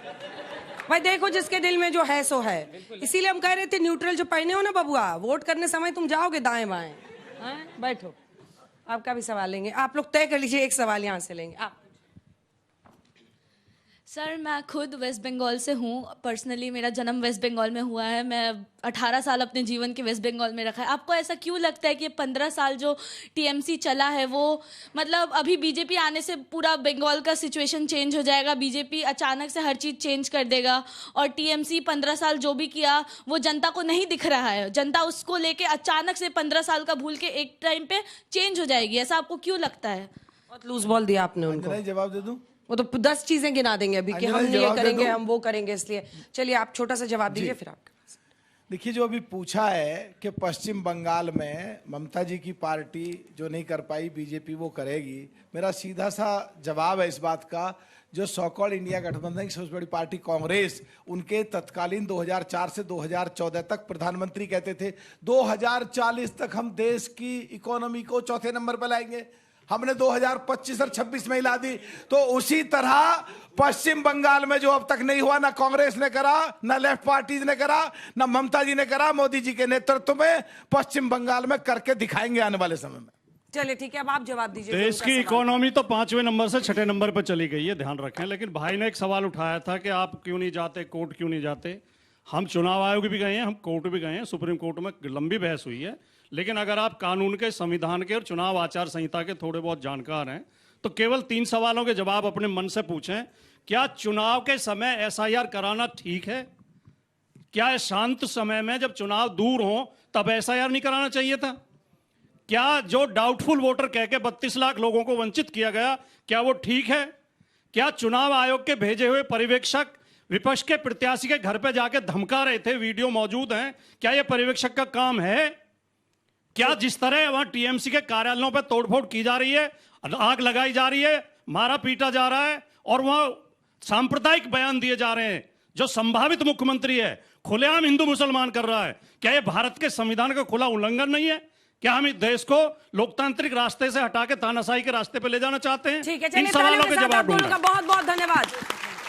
भाई, देखो जिसके दिल में जो है सो है। इसीलिए हम कह रहे थे न्यूट्रल जो पहने हो ना बबुआ, वोट करने समय तुम जाओगे दाएं बाएं। बैठो, आपका भी सवाल लेंगे। आप लोग तय कर लीजिए, एक सवाल यहाँ से लेंगे। आप सर, मैं खुद वेस्ट बंगाल से हूँ। पर्सनली मेरा जन्म वेस्ट बंगाल में हुआ है। मैं 18 साल अपने जीवन के वेस्ट बंगाल में रखा है। आपको ऐसा क्यों लगता है कि 15 साल जो टीएमसी चला है वो मतलब अभी बीजेपी आने से पूरा बंगाल का सिचुएशन चेंज हो जाएगा? बीजेपी अचानक से हर चीज़ चेंज कर देगा और टीएमसी 15 साल जो भी किया वो जनता को नहीं दिख रहा है। जनता उसको लेके अचानक से 15 साल का भूल के एक टाइम पे चेंज हो जाएगी। ऐसा आपको क्यों लगता है? बहुत लूज बॉल दिया आपने उनको। जवाब दे दूं? वो तो 10 चीजें गिना देंगे अभी कि हम ये करेंगे, हम वो करेंगे। इसलिए चलिए आप छोटा सा जवाब दीजिए, फिर आप। देखिए, जो अभी पूछा है कि पश्चिम बंगाल में ममता जी की पार्टी जो नहीं कर पाई बीजेपी वो करेगी, मेरा सीधा सा जवाब है इस बात का, जो सो कॉल्ड इंडिया गठबंधन की सबसे बड़ी पार्टी कांग्रेस, उनके तत्कालीन 2004 से 2014 तक प्रधानमंत्री कहते थे 2040 तक हम देश की इकोनॉमी को चौथे नंबर पर लाएंगे। हमने 2025 और 26 में ला दी। तो उसी तरह पश्चिम बंगाल में जो अब तक नहीं हुआ, ना कांग्रेस ने करा, ना लेफ्ट पार्टीज ने करा, ना ममता जी ने करा, मोदी जी के नेतृत्व में पश्चिम बंगाल में करके दिखाएंगे आने वाले समय में। चलिए ठीक है, अब आप जवाब दीजिए। देश की इकोनॉमी तो 5वें नंबर से 6ठे नंबर पर चली गई है, ध्यान रखें। लेकिन भाई ने एक सवाल उठाया था कि आप क्यों नहीं जाते, कोर्ट क्यों नहीं जाते। हम चुनाव आयोग भी गए हैं, हम कोर्ट भी गए हैं, सुप्रीम कोर्ट में लंबी बहस हुई है। लेकिन अगर आप कानून के, संविधान के और चुनाव आचार संहिता के थोड़े बहुत जानकार हैं तो केवल 3 सवालों के जवाब अपने मन से पूछें। क्या चुनाव के समय एसआईआर कराना ठीक है? क्या शांत समय में जब चुनाव दूर हो तब एसआईआर नहीं कराना चाहिए था? क्या जो डाउटफुल वोटर कह के 32 लाख लोगों को वंचित किया गया, क्या वो ठीक है? क्या चुनाव आयोग के भेजे हुए पर्यवेक्षक विपक्ष के प्रत्याशी के घर पे जाके धमका रहे थे, वीडियो मौजूद हैं, क्या ये पर्यवेक्षक का काम है? क्या जिस तरह वहां टीएमसी के कार्यालयों पर तोड़फोड़ की जा रही है, आग लगाई जा रही है, मारा पीटा जा रहा है और वहां सांप्रदायिक बयान दिए जा रहे हैं, जो संभावित मुख्यमंत्री है खुलेआम हिंदू मुसलमान कर रहा है, क्या यह भारत के संविधान का खुला उल्लंघन नहीं है? क्या हम इस देश को लोकतांत्रिक रास्ते से हटा के तानाशाही के रास्ते पे ले जाना चाहते हैं? ठीक है, इन सवालों के जवाब ढूंढना। बहुत बहुत धन्यवाद।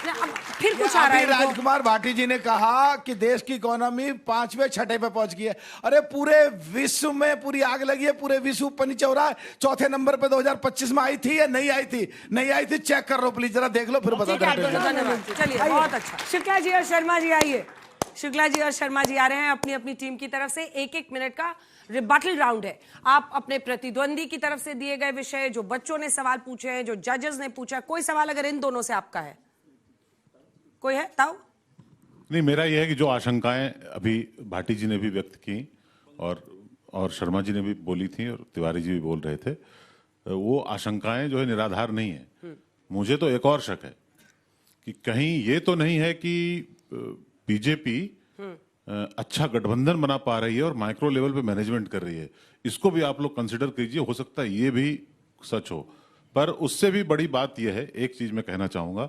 अब फिर कुछ आ रहा है। राजकुमार भाटी जी ने कहा कि देश की इकोनॉमी 5वें 6ठे पे पहुंच गई है। अरे पूरे विश्व में पूरी आग लगी है, पूरे विश्व ऊपर नीचे हो रहा है। चौथे नंबर पे 2025 में आई थी या नहीं आई थी? नहीं आई थी, चेक कर लो प्लीज, जरा देख लो फिर बता दो। चलिए, बहुत अच्छा। शुक्ला जी और शर्मा जी आइए। शुक्ला जी और शर्मा जी आ रहे हैं अपनी अपनी टीम की तरफ से। 1-1 मिनट का रिबटल राउंड है। आप अपने प्रतिद्वंदी की तरफ से दिए गए विषय, जो बच्चों ने सवाल पूछे हैं, जो जजेस ने पूछा, कोई सवाल अगर इन दोनों से आपका है, कोई है ताऊ? नहीं, मेरा यह है कि जो आशंकाएं अभी भाटी जी ने भी व्यक्त की और शर्मा जी ने भी बोली थी और तिवारी जी भी बोल रहे थे, वो आशंकाएं जो है निराधार नहीं है। मुझे तो एक और शक है कि कहीं ये तो नहीं है कि बीजेपी अच्छा गठबंधन बना पा रही है और माइक्रो लेवल पे मैनेजमेंट कर रही है। इसको भी आप लोग कंसिडर कीजिए, हो सकता है ये भी सच हो। पर उससे भी बड़ी बात यह है, एक चीज मैं कहना चाहूंगा,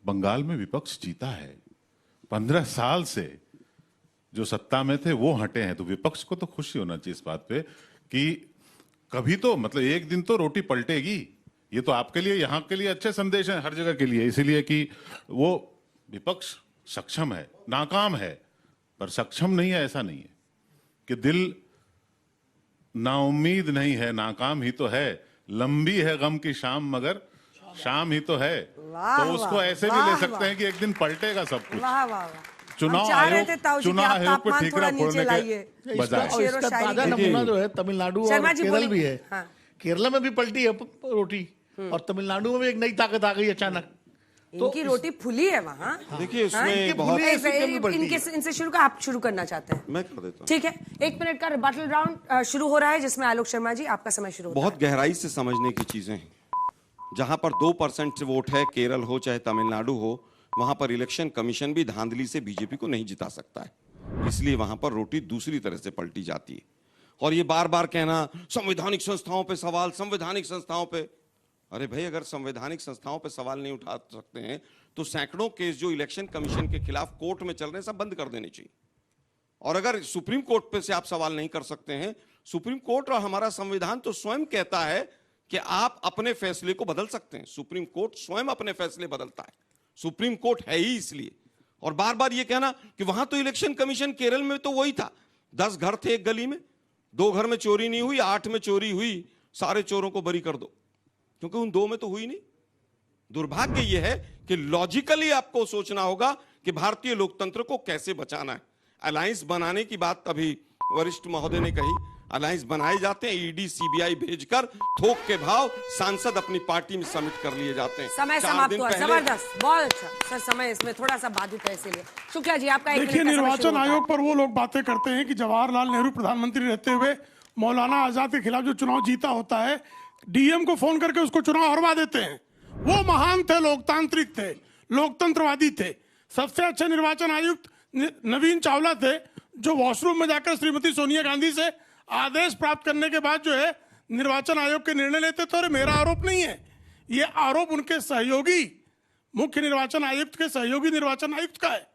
बंगाल में विपक्ष जीता है। 15 साल से जो सत्ता में थे वो हटे हैं, तो विपक्ष को तो खुशी होना चाहिए इस बात पे कि कभी तो मतलब एक दिन तो रोटी पलटेगी। ये तो आपके लिए, यहाँ के लिए अच्छे संदेश हैं, हर जगह के लिए, इसीलिए कि वो विपक्ष सक्षम है, नाकाम है पर सक्षम नहीं है, ऐसा नहीं है कि दिल नाउम्मीद नहीं है, नाकाम ही तो है। लंबी है गम की शाम मगर शाम ही तो है। तो उसको ऐसे भी ले सकते हैं कि एक दिन पलटेगा सब कुछ। चुनाव आयोग पे ठीकरा फोड़ने के बजाय इसका ताजा नमूना जो है तमिलनाडु और केरल भी है। केरल में भी पलटी है रोटी और तमिलनाडु में भी एक नई ताकत आ गई अचानक। तो इनकी रोटी फुली है वहाँ। देखिए उसमें बहुत इनसे शुरू आप शुरू करना चाहते हैं? मैं कर देता हूँ। ठीक है, 1 मिनट का रिबटल राउंड शुरू हो रहा है जिसमें आलोक शर्मा जी आपका समय शुरू। बहुत गहराई से समझने की चीजें हैं। जहां पर 2% से वोट है, केरल हो चाहे तमिलनाडु हो, वहां पर इलेक्शन कमीशन भी धांधली से बीजेपी को नहीं जिता सकता है। इसलिए वहां पर रोटी दूसरी तरह से पलटी जाती है। और ये बार बार कहना संवैधानिक संस्थाओं पे सवाल, संवैधानिक संस्थाओं पे, अरे भाई, अगर संवैधानिक संस्थाओं पर सवाल नहीं उठा सकते हैं तो सैकड़ों केस जो इलेक्शन कमीशन के खिलाफ कोर्ट में चल रहे हैं सब बंद कर देने चाहिए। और अगर सुप्रीम कोर्ट पे से आप सवाल नहीं कर सकते हैं, सुप्रीम कोर्ट और हमारा संविधान तो स्वयं कहता है कि आप अपने फैसले को बदल सकते हैं। सुप्रीम कोर्ट स्वयं अपने फैसले बदलता है, सुप्रीम कोर्ट है ही इसलिए। और बार बार ये कहना कि वहां तो इलेक्शन कमीशन, केरल में तो वही था, 10 घर थे एक गली में, 2 घर में चोरी नहीं हुई, 8 में चोरी हुई, सारे चोरों को बरी कर दो, क्योंकि उन 2 में तो हुई नहीं। दुर्भाग्य यह है कि लॉजिकली आपको सोचना होगा कि भारतीय लोकतंत्र को कैसे बचाना है। अलायंस बनाने की बात अभी वरिष्ठ महोदय ने कही, अलायंस बनाए जाते हैं, ईडी सीबीआई भेजकर थोक के भाव सांसद अपनी पार्टी में सबमिट कर लिए जाते हैं। समय समाप्त हुआ, जबरदस्त, बहुत अच्छा सर। समय इसमें थोड़ा सा बाधित है, इसीलिए शुक्ला जी आपका। देखिए, निर्वाचन आयोग पर वो लोग बातें करते हैं कि जवाहरलाल नेहरू प्रधानमंत्री रहते हुए मौलाना आजाद के खिलाफ जो चुनाव जीता होता है, डीएम को फोन करके उसको चुनाव हरवा देते हैं। वो महान थे, लोकतांत्रिक थे, लोकतंत्रवादी थे। सबसे अच्छे निर्वाचन आयुक्त नवीन चावला थे, जो वॉशरूम में जाकर श्रीमती सोनिया गांधी से आदेश प्राप्त करने के बाद जो है निर्वाचन आयोग के निर्णय लेते थे। और मेरा आरोप नहीं है, ये आरोप उनके सहयोगी मुख्य निर्वाचन आयुक्त के सहयोगी निर्वाचन आयुक्त का है।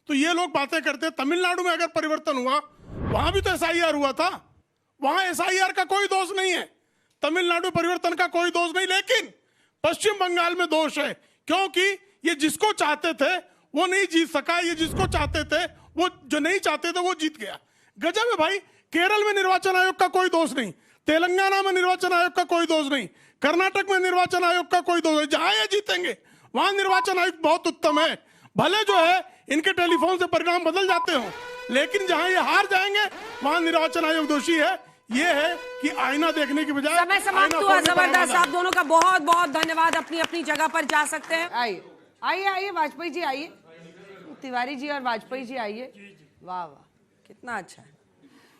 तो ये लोग बातें करते हैं। तमिलनाडु में अगर परिवर्तन हुआ, वहां भी तो एसआईआर हुआ था, वहां एसआईआर का कोई दोष नहीं है, तमिलनाडु परिवर्तन का कोई दोष नहीं। लेकिन पश्चिम बंगाल में दोष है, क्योंकि ये जिसको चाहते थे वो नहीं जीत सका, ये जिसको चाहते थे वो जो नहीं चाहते थे वो जीत गया। गजब है भाई। केरल में निर्वाचन आयोग का कोई दोष नहीं, तेलंगाना में निर्वाचन आयोग का कोई दोष नहीं, कर्नाटक में निर्वाचन आयोग का कोई दोष नहीं। जहां ये जीतेंगे वहां निर्वाचन आयोग बहुत उत्तम है। भले जो है इनके टेलीफोन से परिणाम बदल जाते हो, लेकिन जहां ये हार जाएंगे वहां निर्वाचन आयोग दोषी है। ये है कि आईना देखने की बजाय समय समाप्त हुआ, जबरदस्त। आप दोनों का बहुत बहुत धन्यवाद। अपनी अपनी जगह पर जा सकते हैं। आइए आइए आइए, वाजपेयी जी आइए, तिवारी जी और वाजपेयी जी आइए। वाह वाह, कितना अच्छा है।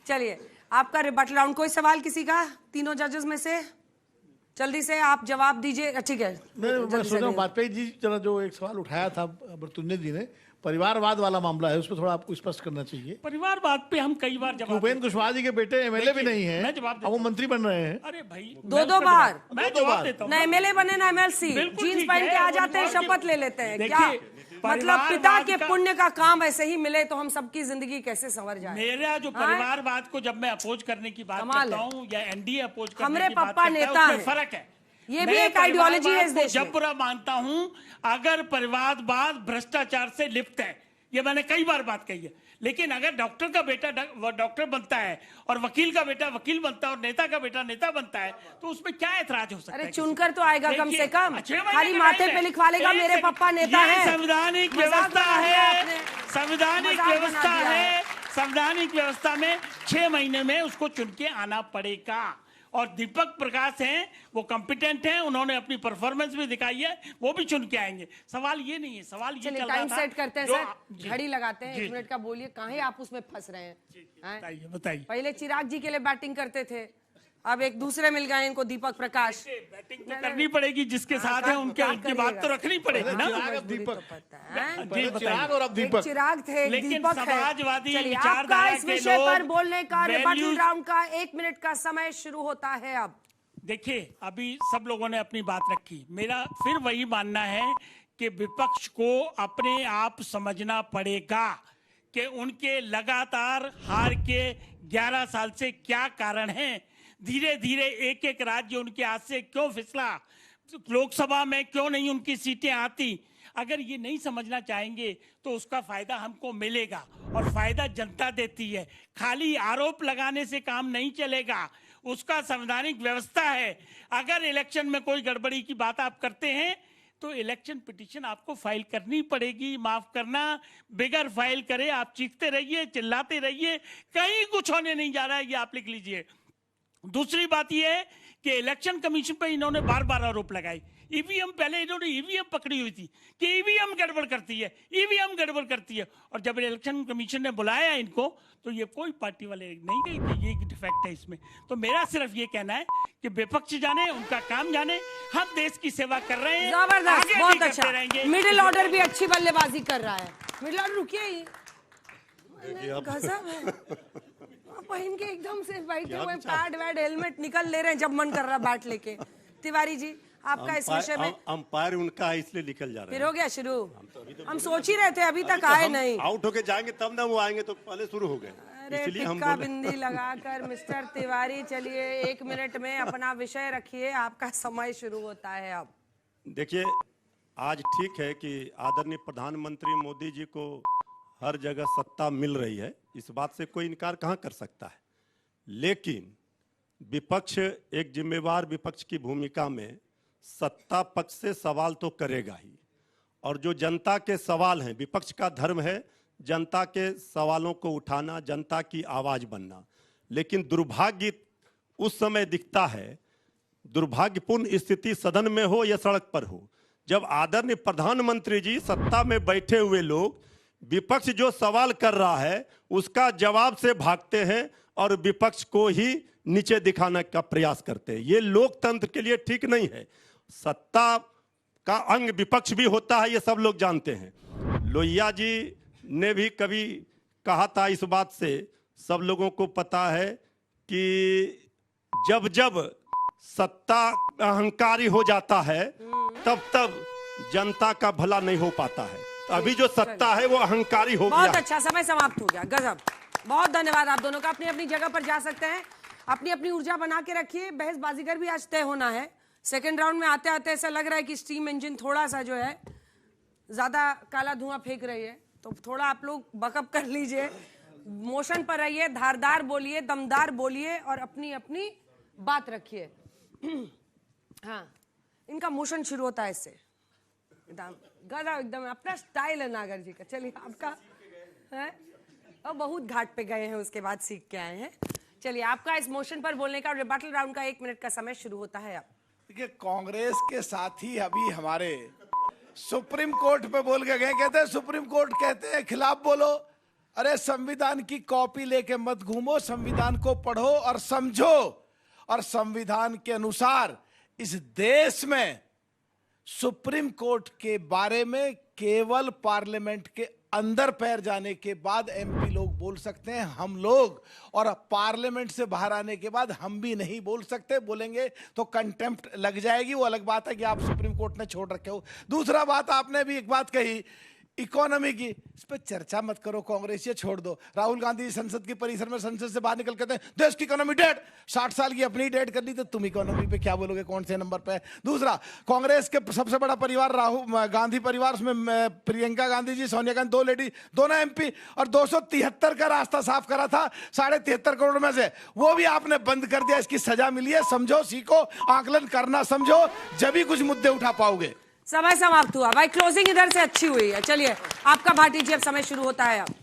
चलिए, आपका रिबटल राउंड। कोई सवाल किसी का तीनों जजेस में से? जल्दी से आप जवाब दीजिए। ठीक है, मैं सोच रहा हूँ वाजपेयी जी जरा जो एक सवाल उठाया था बरतुन्ने जी ने, परिवारवाद वाला मामला है, उस पर थोड़ा आपको स्पष्ट करना चाहिए। परिवारवाद पे हम कई बार जवाब, भूपेंद्र कुशवाहा जी के बेटे एमएलए भी नहीं है, मैं जवाब देता अब वो मंत्री बन रहे हैं। अरे भाई, 2 बार मैं जवाब देता हूं। ना एमएलए बने ना एमएलसी, जीन्स पहन के आ जाते हैं, शपथ ले लेते हैं। क्या मतलब पिता के पुण्य का काम ऐसे ही मिले तो हम सबकी जिंदगी कैसे संवर जाए? मेरा जो परिवारवाद को जब मैं अपोज करने की बात करता हूँ या एनडीए अपोज करने हमरे की बात पापा करता नेता है, हैं। उसमें फर्क है। ये भी एक आइडियोलॉजी है इस देश में। जब बुरा मानता हूँ अगर परिवारवाद भ्रष्टाचार से लिप्त है, ये मैंने कई बार बात कही है। लेकिन अगर डॉक्टर का बेटा डॉक्टर बनता है और वकील का बेटा वकील बनता है और नेता का बेटा नेता बनता है, तो उसमें क्या ऐतराज हो सकता है? अरे चुनकर तो आएगा कम से कम, खाली माथे पे लिखवा लेगा मेरे पापा नेता है। संवैधानिक व्यवस्था है, संवैधानिक व्यवस्था है। संवैधानिक व्यवस्था में 6 महीने में उसको चुन के आना पड़ेगा। और दीपक प्रकाश हैं, वो कॉम्पिटेंट हैं, उन्होंने अपनी परफॉर्मेंस भी दिखाई है, वो भी चुन के आएंगे। सवाल ये नहीं है, सवाल ये चल रहा था। टाइम सेट करते हैं सर, घड़ी लगाते हैं, 1 मिनट का बोलिए। कहाँ आप उसमें फंस रहे हैं? बताइए बताइए। पहले चिराग जी के लिए बैटिंग करते थे, अब एक दूसरे मिल गए इनको, दीपक प्रकाश। बैटिंग तो करनी पड़ेगी, जिसके साथ है उनकी बात तो रखनी पड़ेगी ना। चिराग और अब दीपक, चिराग थे, लेकिन दीपक है। समाजवादी चलिए, आपका विचारधारा इस के विषय पर लोग बोलने का रिबटल राउंड का 1 मिनट का समय शुरू होता है अब। देखिए, अभी सब लोगों ने अपनी बात रखी, मेरा फिर वही मानना है कि विपक्ष को अपने आप समझना पड़ेगा कि उनके लगातार हार के 11 साल से क्या कारण है। धीरे धीरे एक एक राज्य उनके हाथ से क्यों फिसला, लोकसभा में क्यों नहीं उनकी सीटें आती। अगर ये नहीं समझना चाहेंगे तो उसका फायदा हमको मिलेगा, और फायदा जनता देती है। खाली आरोप लगाने से काम नहीं चलेगा, उसका संवैधानिक व्यवस्था है। अगर इलेक्शन में कोई गड़बड़ी की बात आप करते हैं तो इलेक्शन पिटीशन आपको फाइल करनी पड़ेगी। माफ करना, बिगर फाइल करे आप चीखते रहिए, चिल्लाते रहिए, कहीं कुछ होने नहीं जा रहा है, ये आप लिख लीजिए। दूसरी बात यह है कि इलेक्शन कमीशन पर इन्होंने बार बार आरोप लगाए। ईवीएम, पहले इन्होंने ईवीएम पकड़ी हुई थी कि ईवीएम गड़बड़ करती है, ईवीएम गड़बड़ करती है, और जब इलेक्शन कमीशन ने बुलाया इनको तो ये कोई पार्टी वाले नहीं गए कि ये डिफेक्ट है इसमें। तो मेरा सिर्फ ये कहना है कि विपक्ष जाने, उनका काम जाने, हम देश की सेवा कर रहे हैं, जबरदस्त, बहुत अच्छा। रहेंगे। मिडिल ऑर्डर भी अच्छी बल्लेबाजी कर रहा है। मिडिल ऑर्डर रुकिए ही, गजब है। पहन के एकदम से बैठे हुए पैड वैड हेलमेट निकल ले रहे हैं जब मन कर रहा बैट लेके। तिवारी जी, आपका इस विषय में? अंपायर उनका है इसलिए निकल जा रहा है। फिर हो गया शुरू? हम सोच ही रहे थे, अभी तक आए नहीं। आउट होके जाएंगे तब ना वो आएंगे, तो पहले शुरू हो गए, अरे इसलिए हम टिक्का बिंदी लगाकर मिस्टर तिवारी, चलिए 1 मिनट में अपना विषय रखिए, आपका समय शुरू होता है अब। देखिए, आज ठीक है कि आदरणीय प्रधानमंत्री मोदी जी को हर जगह सत्ता मिल रही है, इस बात से कोई इनकार कहाँ कर सकता है। लेकिन विपक्ष एक जिम्मेवार विपक्ष की भूमिका में सत्ता पक्ष से सवाल तो करेगा ही, और जो जनता के सवाल हैं, विपक्ष का धर्म है जनता के सवालों को उठाना, जनता की आवाज बनना। लेकिन दुर्भाग्य उस समय दिखता है, दुर्भाग्यपूर्ण स्थिति सदन में हो या सड़क पर हो, जब आदरणीय प्रधानमंत्री जी सत्ता में बैठे हुए लोग विपक्ष जो सवाल कर रहा है उसका जवाब से भागते हैं और विपक्ष को ही नीचे दिखाने का प्रयास करते हैं। ये लोकतंत्र के लिए ठीक नहीं है। सत्ता का अंग विपक्ष भी होता है, ये सब लोग जानते हैं। लोहिया जी ने भी कभी कहा था, इस बात से सब लोगों को पता है कि जब जब सत्ता अहंकारी हो जाता है तब तब जनता का भला नहीं हो पाता है। तो अभी जो सत्ता है वो अहंकारी हो गया। बहुत अच्छा, समय समाप्त हो गया, गजब। बहुत धन्यवाद आप दोनों का। अपनी अपनी जगह पर जा सकते हैं, अपनी अपनी ऊर्जा बना के रखिए। बहस बाजीगर भी आज तय होना है। सेकेंड राउंड में आते आते ऐसा लग रहा है कि स्टीम इंजन थोड़ा सा जो है ज्यादा काला धुआं फेंक रही है, तो थोड़ा आप लोग बकअप कर लीजिए, मोशन पर रहिए, धारदार बोलिए, दमदार बोलिए और अपनी अपनी बात रखिए। हाँ, इनका मोशन शुरू होता है इससे, एकदम अपना स्टाइल है नागर जी का। चलिए आपका है, और बहुत घाट पे गए हैं, उसके बाद सीख के आए हैं। चलिए आपका इस मोशन पर बोलने का रिबटल राउंड का 1 मिनट का समय शुरू होता है अब। देखिए, कांग्रेस के साथी अभी हमारे सुप्रीम कोर्ट पे बोल के गए, कहते हैं सुप्रीम कोर्ट कहते हैं खिलाफ बोलो। अरे संविधान की कॉपी लेके मत घूमो, संविधान को पढ़ो और समझो, और संविधान के अनुसार इस देश में सुप्रीम कोर्ट के बारे में केवल पार्लियामेंट के अंदर पैर जाने के बाद एमपी लोग बोल सकते हैं, हम लोग, और पार्लियामेंट से बाहर आने के बाद हम भी नहीं बोल सकते। बोलेंगे तो कंटेम्प्ट लग जाएगी, वो अलग बात है कि आप सुप्रीम कोर्ट ने छोड़ रखे हो। दूसरा बात, आपने भी एक बात कही इकोनॉमी की, इस पर चर्चा मत करो, कांग्रेस ये छोड़ दो। राहुल गांधी संसद के परिसर में संसद से बाहर निकल कहते हैं देश की इकोनॉमी डेड, 60 साल की अपनी डेड कर ली, तो तुम इकोनॉमी पे क्या बोलोगे, कौन से नंबर पे? दूसरा, कांग्रेस के सबसे बड़ा परिवार राहुल गांधी परिवार, उसमें प्रियंका गांधी जी, सोनिया गांधी, 2 लेडी, दोनों एमपी, और 273 का रास्ता साफ करा था 73.5 करोड़ में से, वो भी आपने बंद कर दिया। इसकी सजा मिली है, समझो, सीखो, आकलन करना समझो, जब भी कुछ मुद्दे उठा पाओगे। समय समाप्त हुआ भाई, क्लोजिंग इधर से अच्छी हुई है। चलिए आपका भाटी जी, अब समय शुरू होता है अब।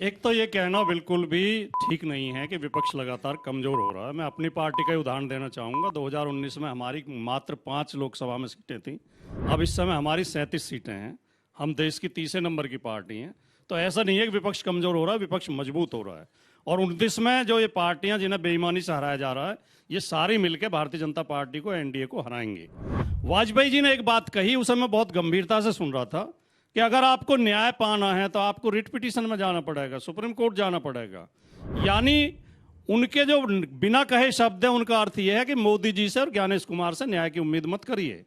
एक तो ये कहना बिल्कुल भी ठीक नहीं है कि विपक्ष लगातार कमजोर हो रहा है। मैं अपनी पार्टी का उदाहरण देना चाहूंगा। 2019 में हमारी मात्र 5 लोकसभा में सीटें थी, अब इस समय हमारी 37 सीटें हैं। हम देश की 30 नंबर की पार्टी हैं। तो ऐसा नहीं है कि विपक्ष कमजोर हो रहा है, विपक्ष मजबूत हो रहा है। और 29 में जो ये पार्टियां जिन्हें बेईमानी से हराया जा रहा है, ये सारी मिलकर भारतीय जनता पार्टी को, एनडीए को हराएंगे। वाजपेयी जी ने एक बात कही, उसे मैं बहुत गंभीरता से सुन रहा था, कि अगर आपको न्याय पाना है तो आपको रिट पिटीशन में जाना पड़ेगा, सुप्रीम कोर्ट जाना पड़ेगा। यानी उनके जो बिना कहे शब्द है, उनका अर्थ यह है कि मोदी जी से और ज्ञानेश कुमार से न्याय की उम्मीद मत करिए।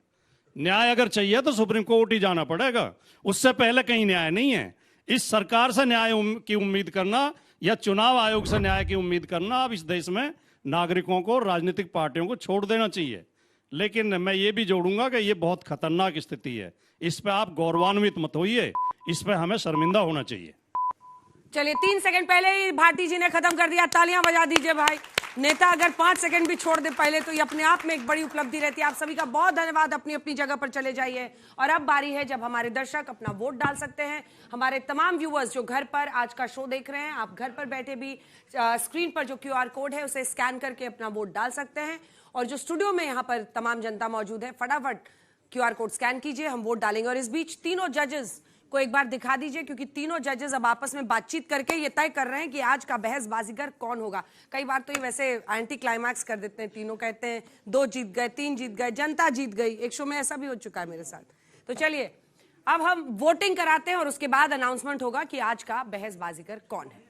न्याय अगर चाहिए तो सुप्रीम कोर्ट ही जाना पड़ेगा, उससे पहले कहीं न्याय नहीं है। इस सरकार से न्याय की उम्मीद करना या चुनाव आयोग से न्याय की उम्मीद करना, अब इस देश में नागरिकों को, राजनीतिक पार्टियों को छोड़ देना चाहिए। लेकिन मैं ये भी जोड़ूंगा कि ये बहुत खतरनाक स्थिति है, इस पे आप गौरवान्वित मत होइए, इस पे हमें शर्मिंदा होना चाहिए। चलिए 3 सेकंड पहले ही भाटी जी ने खत्म कर दिया, तालियां बजा दीजिए भाई। नेता अगर 5 सेकंड भी छोड़ दे पहले, तो ये अपने आप में एक बड़ी उपलब्धि रहती है। आप सभी का बहुत धन्यवाद, अपनी अपनी जगह पर चले जाइए। और अब बारी है जब हमारे दर्शक अपना वोट डाल सकते हैं। हमारे तमाम व्यूअर्स जो घर पर आज का शो देख रहे हैं, आप घर पर बैठे भी स्क्रीन पर जो QR कोड है उसे स्कैन करके अपना वोट डाल सकते हैं। और जो स्टूडियो में यहाँ पर तमाम जनता मौजूद है, फटाफट QR कोड स्कैन कीजिए, हम वोट डालेंगे। और इस बीच तीनों जजेस को एक बार दिखा दीजिए, क्योंकि तीनों जजेस अब आपस में बातचीत करके ये तय कर रहे हैं कि आज का बहस बाजीगर कौन होगा। कई बार तो ये वैसे एंटी क्लाइमैक्स कर देते हैं, तीनों कहते हैं 2 जीत गए, 3 जीत गए, जनता जीत गई। एक शो में ऐसा भी हो चुका है मेरे साथ। तो चलिए अब हम वोटिंग कराते हैं और उसके बाद अनाउंसमेंट होगा कि आज का बहस बाजीगर कौन है।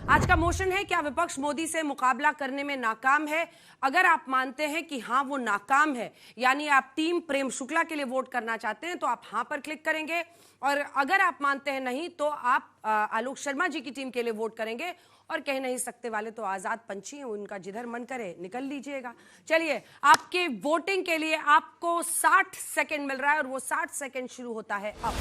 आज का मोशन है, क्या विपक्ष मोदी से मुकाबला करने में नाकाम है? अगर आप मानते हैं कि हाँ वो नाकाम है, यानी आप टीम प्रेम शुक्ला के लिए वोट करना चाहते हैं, तो आप हाँ पर क्लिक करेंगे। और अगर आप मानते हैं नहीं, तो आप आलोक शर्मा जी की टीम के लिए वोट करेंगे। और कह नहीं सकते वाले तो आजाद पंछी हैं, उनका जिधर मन करे निकल लीजिएगा। चलिए, आपके वोटिंग के लिए आपको 60 सेकंड मिल रहा है और वो 60 सेकंड शुरू होता है अब।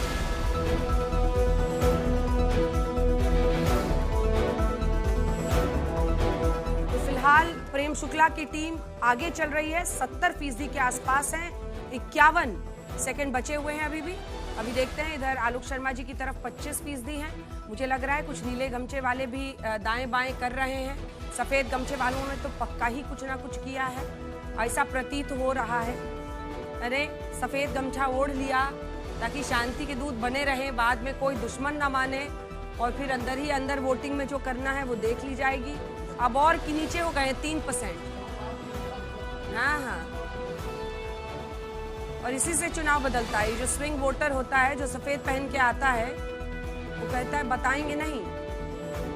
तो फिलहाल प्रेम शुक्ला की टीम आगे चल रही है, 70% के आसपास है। 51 सेकंड बचे हुए हैं अभी भी। अभी देखते हैं, इधर आलोक शर्मा जी की तरफ 25% हैं। मुझे लग रहा है कुछ नीले गमछे वाले भी दाएं बाएं कर रहे हैं। सफेद गमछे वालों ने तो पक्का ही कुछ ना कुछ किया है, ऐसा प्रतीत हो रहा है। अरे सफेद गमछा ओढ़ लिया ताकि शांति के दूत बने रहे, बाद में कोई दुश्मन ना माने, और फिर अंदर ही अंदर वोटिंग में जो करना है वो देख ली जाएगी। अब और कि नीचे हो गए 3%। हाँ, और इसी से चुनाव बदलता है। जो स्विंग वोटर होता है, जो सफेद पहन के आता है, वो कहता है बताएंगे नहीं,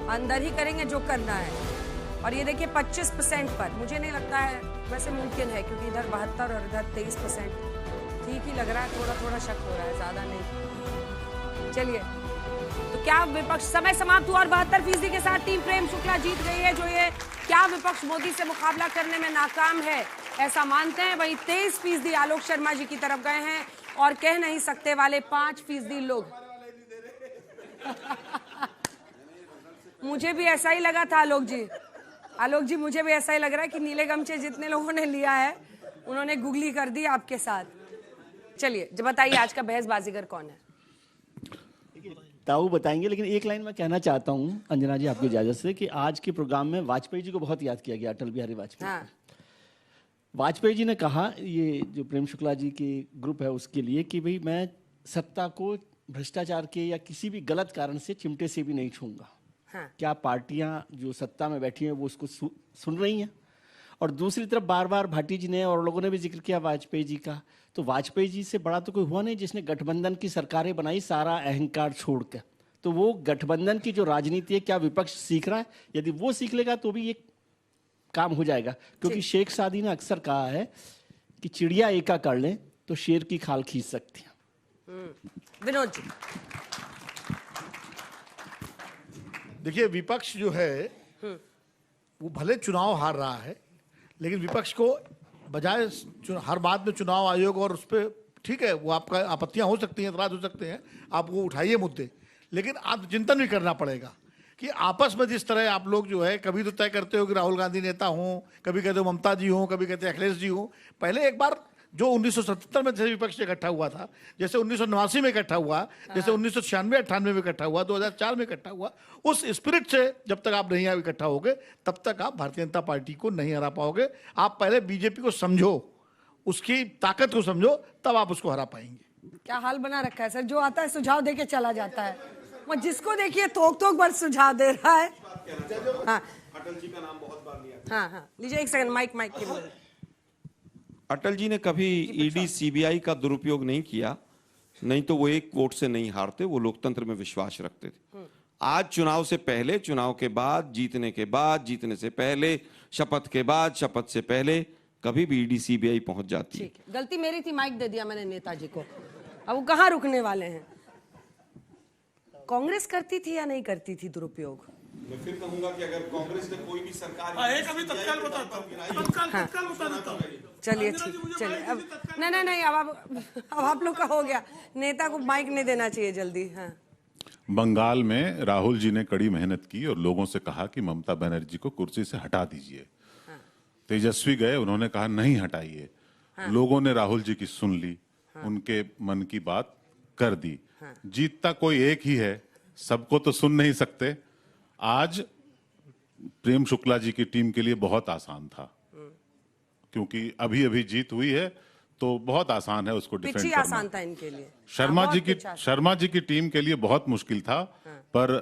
अंदर ही करेंगे जो करना है। और ये देखिए 25% पर, मुझे नहीं लगता है, वैसे मुमकिन है क्योंकि इधर 72 और इधर 23%। ठीक ही लग रहा है, थोड़ा थोड़ा शक हो रहा है, ज्यादा नहीं। चलिए, तो क्या विपक्ष, समय समाप्त हुआ और 72% के साथ टीम प्रेम शुक्ला जीत गई है। जो ये क्या विपक्ष मोदी से मुकाबला करने में नाकाम है ऐसा मानते हैं, वहीं 23% आलोक शर्मा जी की तरफ गए हैं और कह नहीं सकते वाले 5% लोग। मुझे भी ऐसा ही लगा था आलोक जी, मुझे भी ऐसा ही लग रहा है कि नीले गमछे जितने लोगों ने लिया है उन्होंने गुगली कर दी आपके साथ। चलिए, जब बताइए आज का बहस बाजीगर कौन है? ताऊ बताएंगे, लेकिन एक लाइन मैं कहना चाहता हूं अंजना जी आपकी इजाजत से, कि आज के प्रोग्राम में वाजपेयी जी को बहुत याद किया गया, अटल बिहारी वाजपेयी। हाँ। वाजपेयी जी ने कहा, ये जो प्रेम शुक्ला जी की ग्रुप है उसके लिए, कि भाई मैं सत्ता को भ्रष्टाचार के या किसी भी गलत कारण से चिमटे से भी नहीं छूंगा। हाँ। क्या पार्टियां जो सत्ता में बैठी हैं वो उसको सुन रही हैं? और दूसरी तरफ बार बार भाटी जी ने और लोगों ने भी जिक्र किया वाजपेयी जी का, तो वाजपेयी जी से बड़ा तो कोई हुआ नहीं जिसने गठबंधन की सरकारें बनाई सारा अहंकार छोड़कर। तो वो गठबंधन की जो राजनीति है, क्या विपक्ष सीख रहा है? यदि वो सीख लेगा तो भी ये काम हो जाएगा, क्योंकि शेख सादी ने अक्सर कहा है कि चिड़िया एका कर लें तो शेर की खाल खींच सकती है। विनोद जी, देखिए, विपक्ष जो है वो भले चुनाव हार रहा है, लेकिन विपक्ष को बजाय हर बात में चुनाव आयोग और उस पर, ठीक है, वो आपका आपत्तियां हो सकती हैं, एतराज हो सकते हैं, आप वो उठाइए मुद्दे, लेकिन आत्मचिंतन भी करना पड़ेगा कि आपस में जिस तरह आप लोग जो है, कभी तो तय करते हो कि राहुल गांधी नेता हों, कभी कहते हो ममता जी हों, कभी कहते हैं अखिलेश जी हों। पहले एक बार जो 1977 में जैसे विपक्ष इकट्ठा हुआ था, जैसे 1989 में इकट्ठा हुआ, जैसे 1996-98 में इकट्ठा हुआ, 2004 में इकट्ठा हुआ, उस स्पिरिट से जब तक आप नहीं इकट्ठा होगे तब तक आप भारतीय जनता पार्टी को नहीं हरा पाओगे। आप पहले बीजेपी को समझो, उसकी ताकत को समझो, तब आप उसको हरा पाएंगे। क्या हाल बना रखा है सर, जो आता है सुझाव देके चला जाता है, वो जिसको देखिए थोक भर सुझाव दे रहा है। हाँ, अटल जी का नाम बहुत बार लिया। हाँ, लीजिए एक सेकंड, माइक के लिए। अटल जी ने कभी ईडी सीबीआई का दुरुपयोग नहीं किया, नहीं तो वो एक वोट से नहीं हारते, वो लोकतंत्र में विश्वास रखते थे। आज चुनाव से पहले, चुनाव के बाद, जीतने के बाद, जीतने से पहले, शपथ के बाद, शपथ से पहले कभी भी ईडी सीबीआई पहुंच जाती है। गलती मेरी थी, माइक दे दिया मैंने नेताजी को, अब वो कहाँ रुकने वाले हैं? कांग्रेस करती थी या नहीं करती थी दुरुपयोग? मैं फिर कहूंगा कि अगर कांग्रेस ने कोई भी सरकार, तत्काल बता, चलिए ठीक, चलिए अब नहीं, अब आप लोग का हो गया, नेता को माइक नहीं देना चाहिए जल्दी। हाँ। बंगाल में राहुल जी ने कड़ी मेहनत की और लोगों से कहा कि ममता बनर्जी को कुर्सी से हटा दीजिए। हाँ। तेजस्वी गए, उन्होंने कहा नहीं हटाइए। हाँ। लोगों ने राहुल जी की सुन ली। हाँ। उनके मन की बात कर दी। हाँ। जीतता कोई एक ही है, सबको तो सुन नहीं सकते। आज प्रेम शुक्ला जी की टीम के लिए बहुत आसान था, क्योंकि अभी अभी जीत हुई है तो बहुत आसान है उसको डिफेंड करना। आसान था इनके लिए। शर्मा जी की टीम के लिए बहुत मुश्किल था। हाँ। पर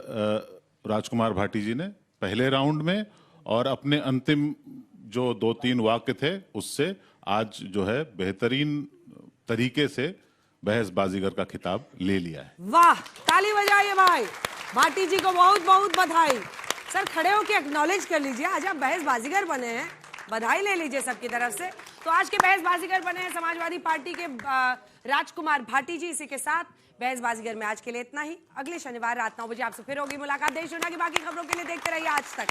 राजकुमार भाटी जी ने पहले राउंड में और अपने अंतिम जो 2-3 वाक्य थे उससे आज जो है बेहतरीन तरीके से बहस बाजीगर का खिताब ले लिया है। वाह, ताली बजाइए भाई, भाटी जी को बहुत बहुत बधाई। सर खड़े होकर एक्नॉलेज कर लीजिए, आज आप बहस बाजीगर बने हैं, बधाई ले लीजिए सबकी तरफ से। तो आज के बहस बाजीगर बने हैं समाजवादी पार्टी के राजकुमार भाटी जी। इसी के साथ बहस बाजीगर में आज के लिए इतना ही। अगले शनिवार रात 9 बजे आपसे फिर होगी मुलाकात। देश दुनिया की बाकी खबरों के लिए देखते रहिए आज तक।